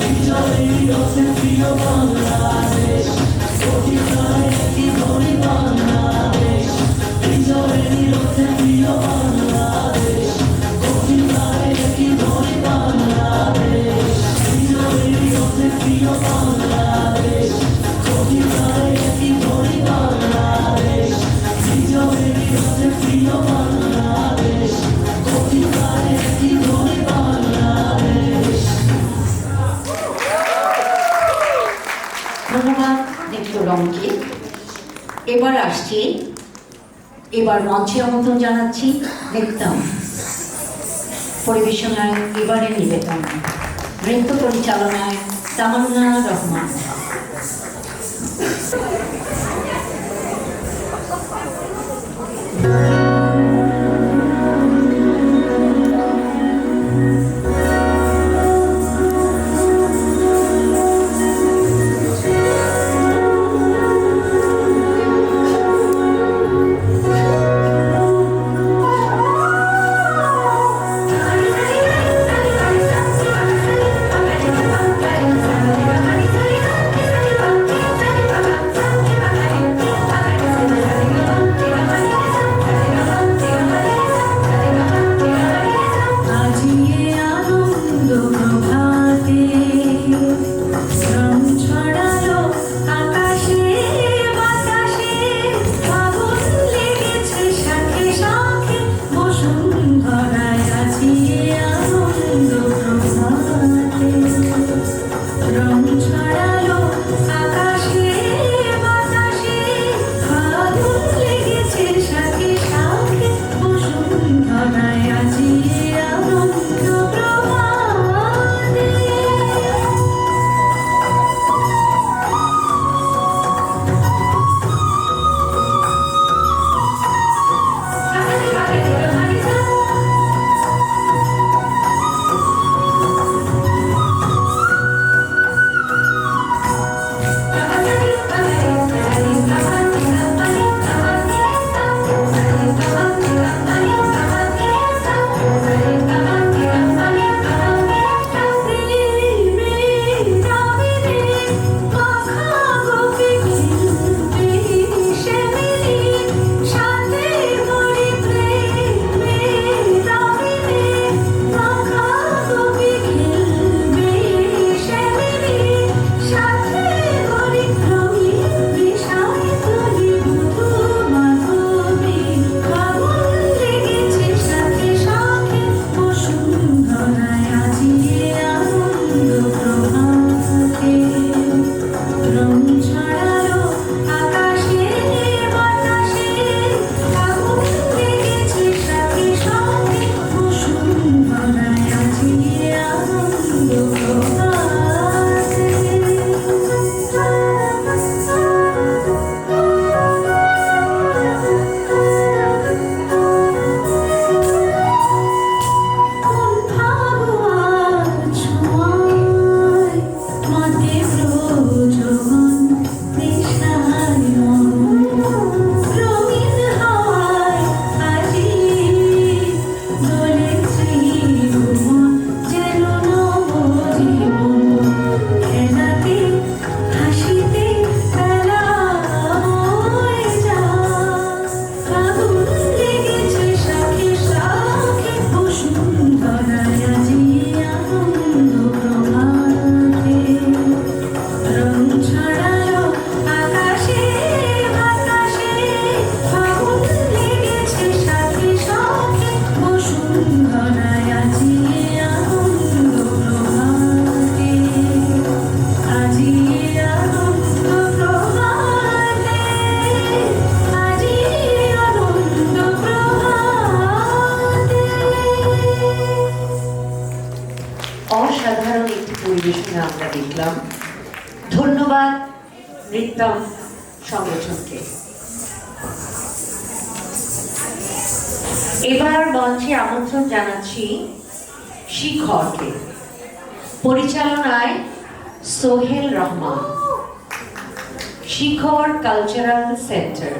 বিজয়েরই রথে প্রিয় বাংলাদেশ, কোটি প্রাণে কি ধরি বাংলাদেশ। বিজয়েরই রথে প্রিয় বাংলাদেশ, কোটি প্রাণে কি ধরি বাংলাদেশ। বিজয়েরই রথে প্রিয় বাংলাদেশ, কোটি প্রাণে কি ধরি বাংলাদেশ। বিজয়েরই রথে প্রিয় বাংলাদেশ, কোটি প্রাণে কি ধরি বাংলাদেশ। ধন্যবাদ নেত্র রঙকে। এবার আসছি, এবার মঞ্চে আমন্ত্রণ জানাচ্ছি নিত্যম পরিবেশনায় এবারে নিবেদন, নৃত্য পরিচালনায় তামান্না রহমান। Thank you. পরিবেশনা আমরা দেখলাম। ধন্যবাদ নৃত্যম সংগঠনকে। এবার মঞ্চে আমন্ত্রণ জানাচ্ছি শিখরকে, পরিচালনায় সোহেল রহমান, শিখর কালচারাল সেন্টার।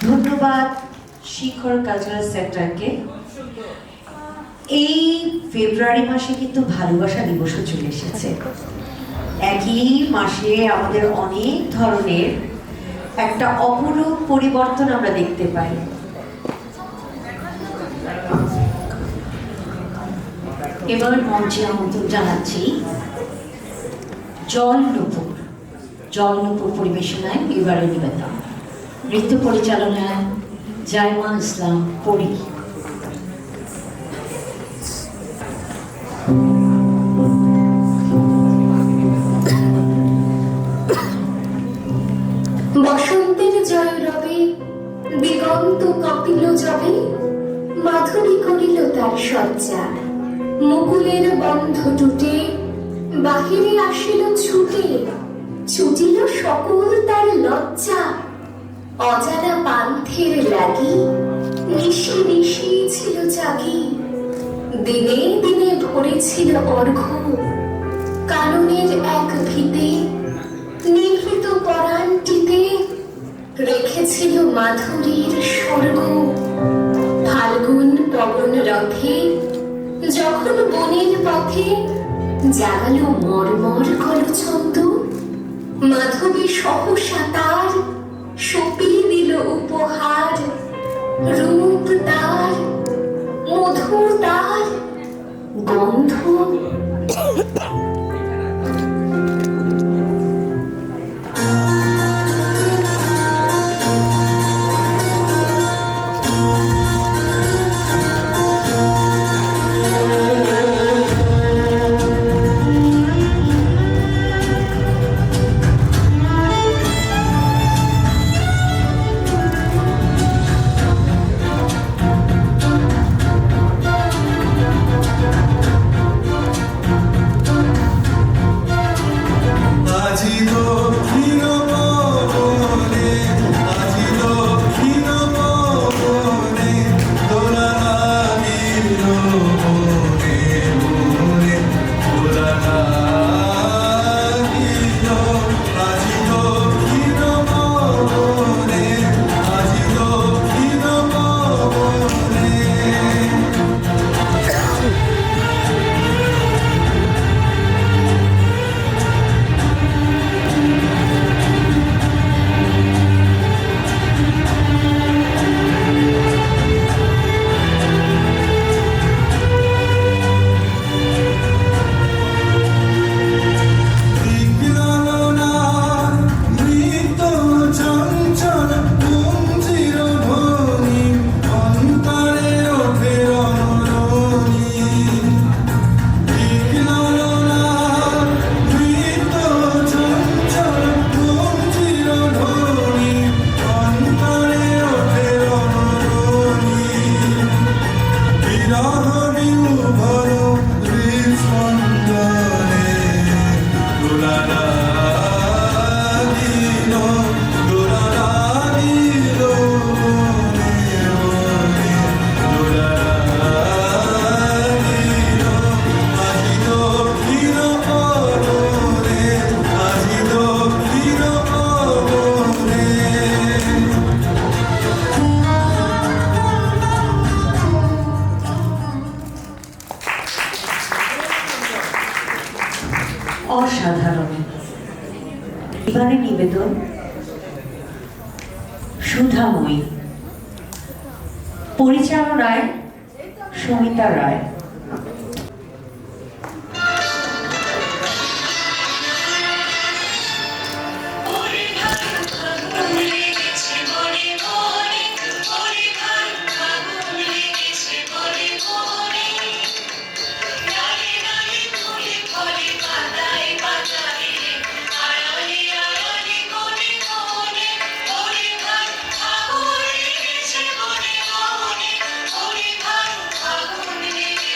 ধন্যবাদ শিখর কালচারাল সেন্টারকে। এই ফেব্রুয়ারি মাসে কিন্তু ভালোবাসা দিবসও চলে এসেছে। একই মাসে আমাদের অনেক ধরনের একটা অপরূপ পরিবর্তন আমরা দেখতে পাই। এবার মঞ্চে আমন্ত্রণ জানাচ্ছি জল নূপুর পরিবেশনায় এবারে নিবেদন, নৃত্য পরিচালনায় জাইমা ইসলাম পরি। বসন্তের জয় রবে দিগন্ত কাঁপিল যবে, মাধুরী করিল তার সজ্জা, মুকুলের বন্ধ টুটে বাহিরে আসিল ছুটে, ছুটিল সকল তার লজ্জা। অজানা পান্থের লাগি নিশি নিশি ছিল জাগি, দিনে দিনে ভরেছিল অর্ঘ্য, কাননের এক ভিতে নিভৃত পরাণটিতে রেখেছিল মাধুরীর স্বর্গ। ফাল্গুন পবন রথে যখন বনের পথে জাগালো মর্মর কলছন্দ, মাধবী সহসা তার সপিয়ে দিল উপহার। রূপ তার, মধুর তার, গন্ধ অসাধারণ। এবারে নিবেদন সুধাময়ী, পরিচালনায় সমিতা রায়। ফাগুন লেগেছে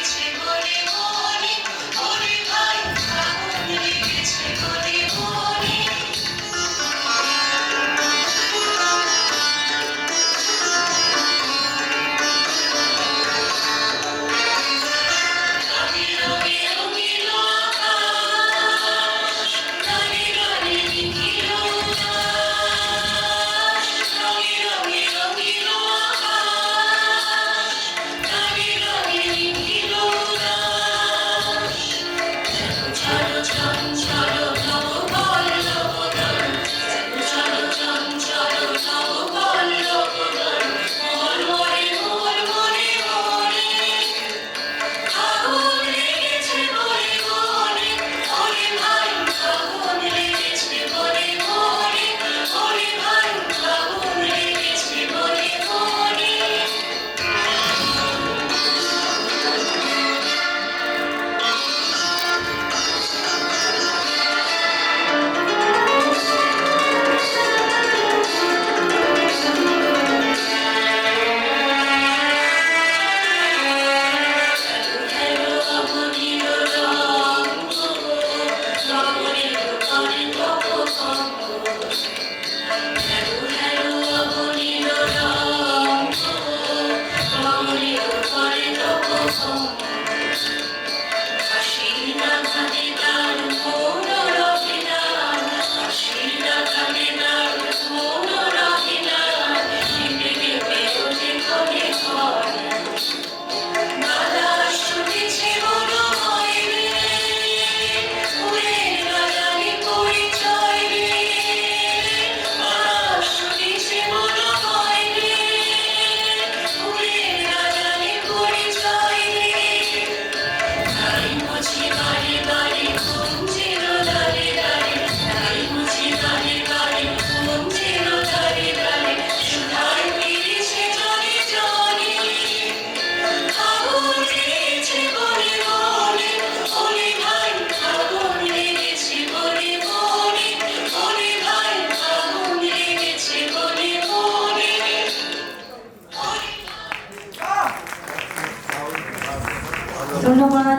ধন্যবাদ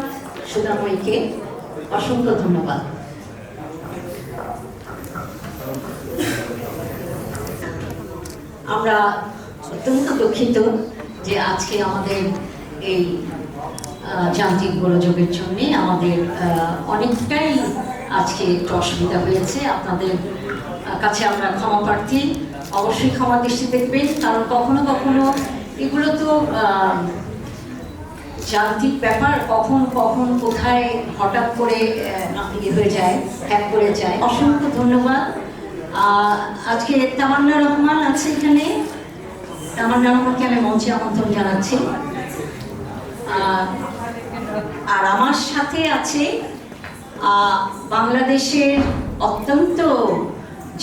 সুধাময়ীকে, অসংখ্য ধন্যবাদ। আমরা অত্যন্ত দুঃখিত যে আজকে আমাদের এই যান্ত্রিক গোলযোগের জন্যে আমাদের অনেকটাই আজকে একটু অসুবিধা হয়েছে। আপনাদের কাছে আমরা ক্ষমা প্রার্থী, অবশ্যই ক্ষমা দৃষ্টি দেখবেন, কারণ কখনো কখনো এগুলো তো যান্ত্রিক ব্যাপার, কখন কখন কোথায় হঠাৎ করে হয়ে যায়, হ্যাক করে যায়। অসংখ্য ধন্যবাদ। আজকে তামান্না রহমান আছে এখানে, তামান্না রহমানকে আমি মঞ্চে আমন্ত্রণ জানাচ্ছি। আর আমার সাথে আছে বাংলাদেশের অত্যন্ত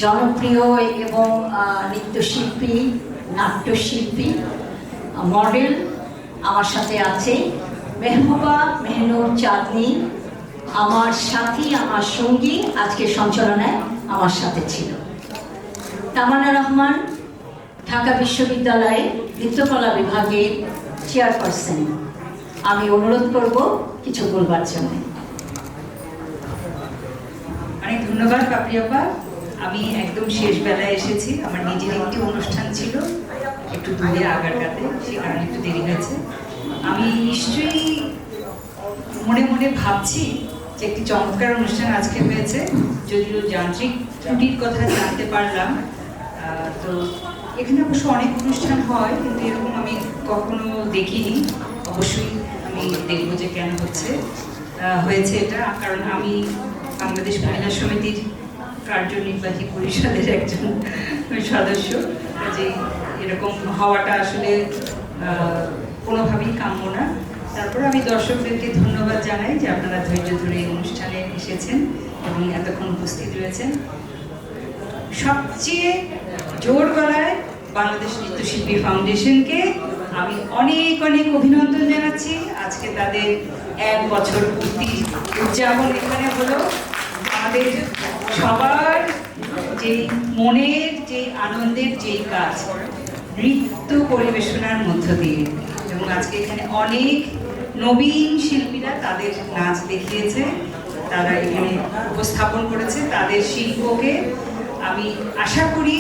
জনপ্রিয় এবং নৃত্যশিল্পী, নাট্যশিল্পী, মডেল আমার সাথে আছে মেহবুবা মেহনুর চাঁদনী, আমার সাথী, আমার সঙ্গী আজকে সঞ্চালনায় আমার সাথে ছিল। তামান্না রহমান ঢাকা বিশ্ববিদ্যালয়ে নৃত্যকলা বিভাগের চেয়ারপারসন। আমি অনুরোধ করব কিছু বলবার জন্য। অনেক ধন্যবাদ পাপিয়াপা। আমি একদম শেষ বেলায় এসেছি, আমার নিজের একটি অনুষ্ঠান ছিল একটু দূরে আগারগাতে, সে কারণে একটু দেরি হয়েছে। আমি নিশ্চয়ই মনে মনে ভাবছি যে একটি চমৎকার অনুষ্ঠান আজকে হয়েছে, যদিও যান্ত্রিক ত্রুটির কথা জানতে পারলাম। তো এখানে অবশ্য অনেক অনুষ্ঠান হয়, কিন্তু এরকম আমি কখনো দেখিনি। অবশ্যই আমি দেখবো যে কেন হয়েছে এটা, কারণ আমি বাংলাদেশ মহিলা সমিতির কার্যনির্বাহী পরিষদের একজন সদস্য, যে এরকম হওয়াটা আসলে কোনোভাবেই কাম্য না। তারপর আমি দর্শকদেরকে ধন্যবাদ জানাই যে আপনারা ধৈর্য ধরে এই অনুষ্ঠানে এসেছেন এবং এতক্ষণ উপস্থিত রয়েছেন। সবচেয়ে জোর গলায় বাংলাদেশ নৃত্যশিল্পী ফাউন্ডেশনকে আমি অনেক অনেক অভিনন্দন জানাচ্ছি। আজকে তাদের 1 বছর পূর্তি উদযাপন এখানে হলো। আমাদের সবার যে মনের যে আনন্দের যেই কাজ, নৃত্য পরিবেশনার মধ্য দিয়ে, এবং আজকে এখানে অনেক নবীন শিল্পীরা তাদের নাচ দেখিয়েছে, তারা এখানে উপস্থাপন করেছে তাদের শিল্পকে। আমি আশা করি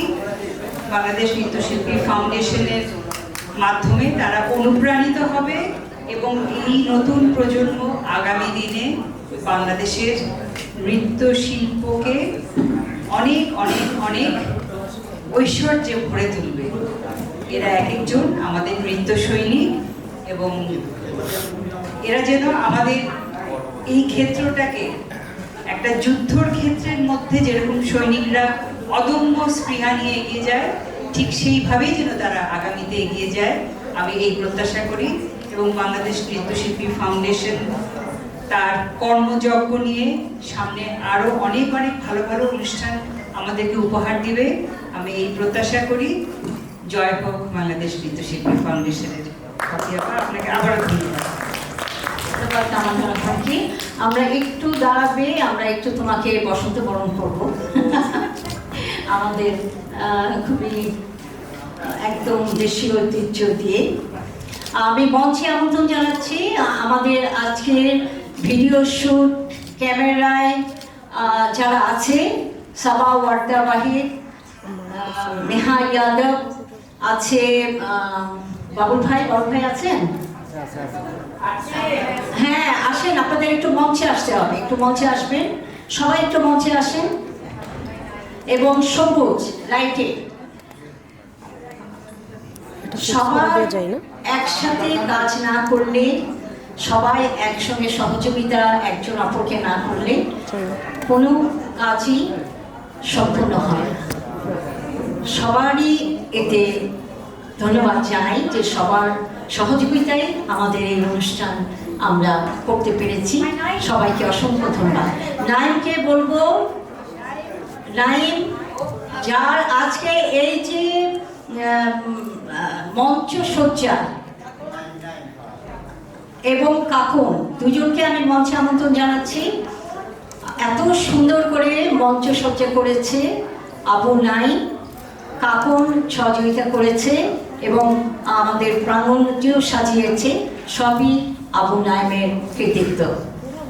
বাংলাদেশ নৃত্যশিল্পী ফাউন্ডেশনের মাধ্যমে তারা অনুপ্রাণিত হবে এবং এই নতুন প্রজন্ম আগামী দিনে বাংলাদেশের নৃত্যশিল্পকে অনেক অনেক অনেক ঐশ্বর্যে ভরে তুলবে। এরা এক একজন আমাদের নৃত্য সৈনিক, এবং এরা যেন আমাদের এই ক্ষেত্রটাকে একটা যুদ্ধর ক্ষেত্রের মধ্যে যেরকম সৈনিকরা অদম্য স্পৃহা নিয়ে এগিয়ে যায়, ঠিক সেইভাবেই যেন তারা আগামীতে এগিয়ে যায়, আমি এই প্রত্যাশা করি। এবং বাংলাদেশ নৃত্যশিল্পী ফাউন্ডেশন তার কর্মযজ্ঞ নিয়ে সামনে আরও অনেক অনেক ভালো ভালো অনুষ্ঠান আমাদেরকে উপহার দিবে, আমি এই প্রত্যাশা করি। জয় হোক বাংলাদেশ নৃত্যশিল্পী ফাউন্ডেশনের। আপনাকে আবারও ধন্যবাদ। আমরা একটু দাঁড়াবে, আমরা একটু তোমাকে বসন্ত বরণ করবো আমাদের খুবই একদম দেশীয় ঐতিহ্য দিয়ে। আমি মঞ্চে আমন্ত্রণ জানাচ্ছি আমাদের আজকের ভিডিও শুট ক্যামেরায় যারা আছে, সাবা ওয়ার্দা বাহিদ, নেহা ইয়াদব আছে, বাবুল ভাই আছেন? হ্যাঁ আসেন, আপনাদের একটু মঞ্চে আসতে হবে, একটু মঞ্চে আসবেন, সবাই একটু মঞ্চে আসেন। এবং সবুজ লাইটে সবাই একসাথে কাজ না করলে, সবাই একসঙ্গে সহযোগিতা একজন অপরকে না করলে কোনো কাজই সম্পূর্ণ হয় না। সবারই এতে ধন্যবাদ জানাই যে সবার সহযোগিতায় আমাদের এই অনুষ্ঠান আমরা করতে পেরেছি। সবাইকে অসংখ্য ধন্যবাদ। নাইমকে বলবো, নাইম যার আজকে এই যে মঞ্চ সজ্জা, এবং কাকুন, দুজনকে আমি মঞ্চে আমন্ত্রণ জানাচ্ছি। এত সুন্দর করে মঞ্চ সজ্জা করেছে আবু নাইম, কাকুন সহযোগিতা করেছে এবং আমাদের প্রাঙ্গণটিও সাজিয়েছে, সবই আবু নাইমের কৃতিত্ব।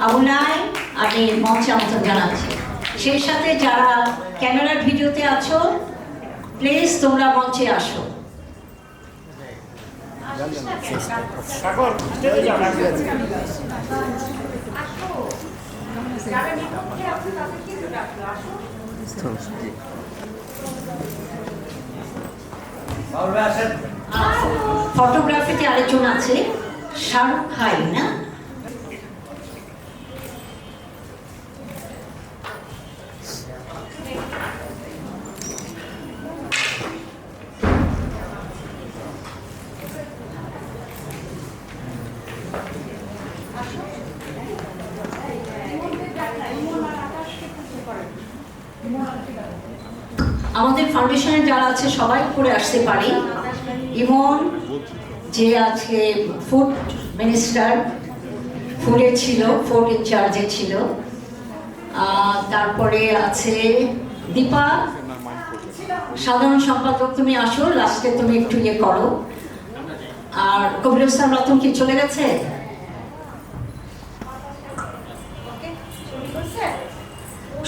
আবু নাইম, আমি মঞ্চে আমন্ত্রণ জানাচ্ছি। সেই সাথে যারা ক্যামেরার ভিডিওতে আছো, প্লিজ তোমরা মঞ্চে আসো। ফটোগ্রাফিতে আরেকজন আছে, শাহরুখ ভাই না? আমাদের ফাউন্ডেশনের যারা আছে সবাই করে আসতে পারি। ইমন যে আজকে ফুড মিনিস্টার, ফুডে ছিল, ফুড ইনচার্জে ছিল। তারপরে আছে দীপা, সাধারণ সম্পাদক, তুমি আসো, লাস্টে তুমি একটু ইয়ে করো। আর কবির ইসলাম রতন কি চলে গেছে?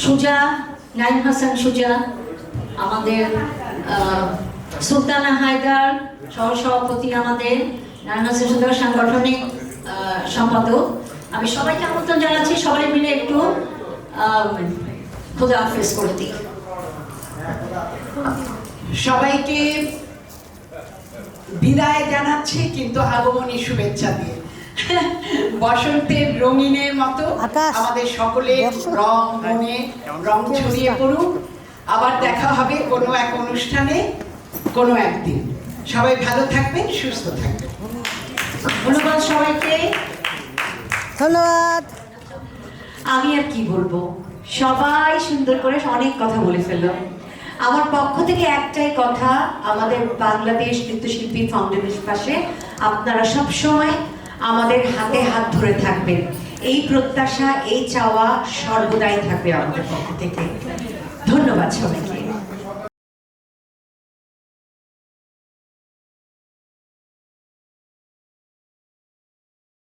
সুজা, নাইম হাসান সুজা, আমাদের সুলতানা হায়দার সহসভাপতি, আমাদের নাইম হাসান সুজা সাংগঠনিক সম্পাদক। আমি সবাইকে আমন্ত্রণ জানাচ্ছি, সবাই মিলে একটু খোদা হাফেজ করে দিই। সবাইকে বিদায় জানাচ্ছি, কিন্তু আগমনী শুভেচ্ছা দিয়ে। বসন্তের রঙিনের মতো আমাদের সকলের রং মনে রং ছড়িয়ে পড়ুক। আবার দেখা হবে কোনো এক অনুষ্ঠানে, কোনো একদিন। সবাই ভালো থাকবেন, সুস্থ থাকবেন। ধন্যবাদ সবাইকে, ধন্যবাদ। আমি আর কি বলবো, সবাই সুন্দর করে অনেক কথা বলে ফেললো। আমার পক্ষ থেকে একটাই কথা, আমাদের বাংলাদেশ নৃত্যশিল্পী ফাউন্ডেশনের পাশে আপনারা সব সময় আমাদের হাতে হাত ধরে থাকবেন, এই প্রত্যাশা, এই চাওয়া সর্বদাই থাকবে আমাদের পক্ষ থেকে। ধন্যবাদ সবাইকে।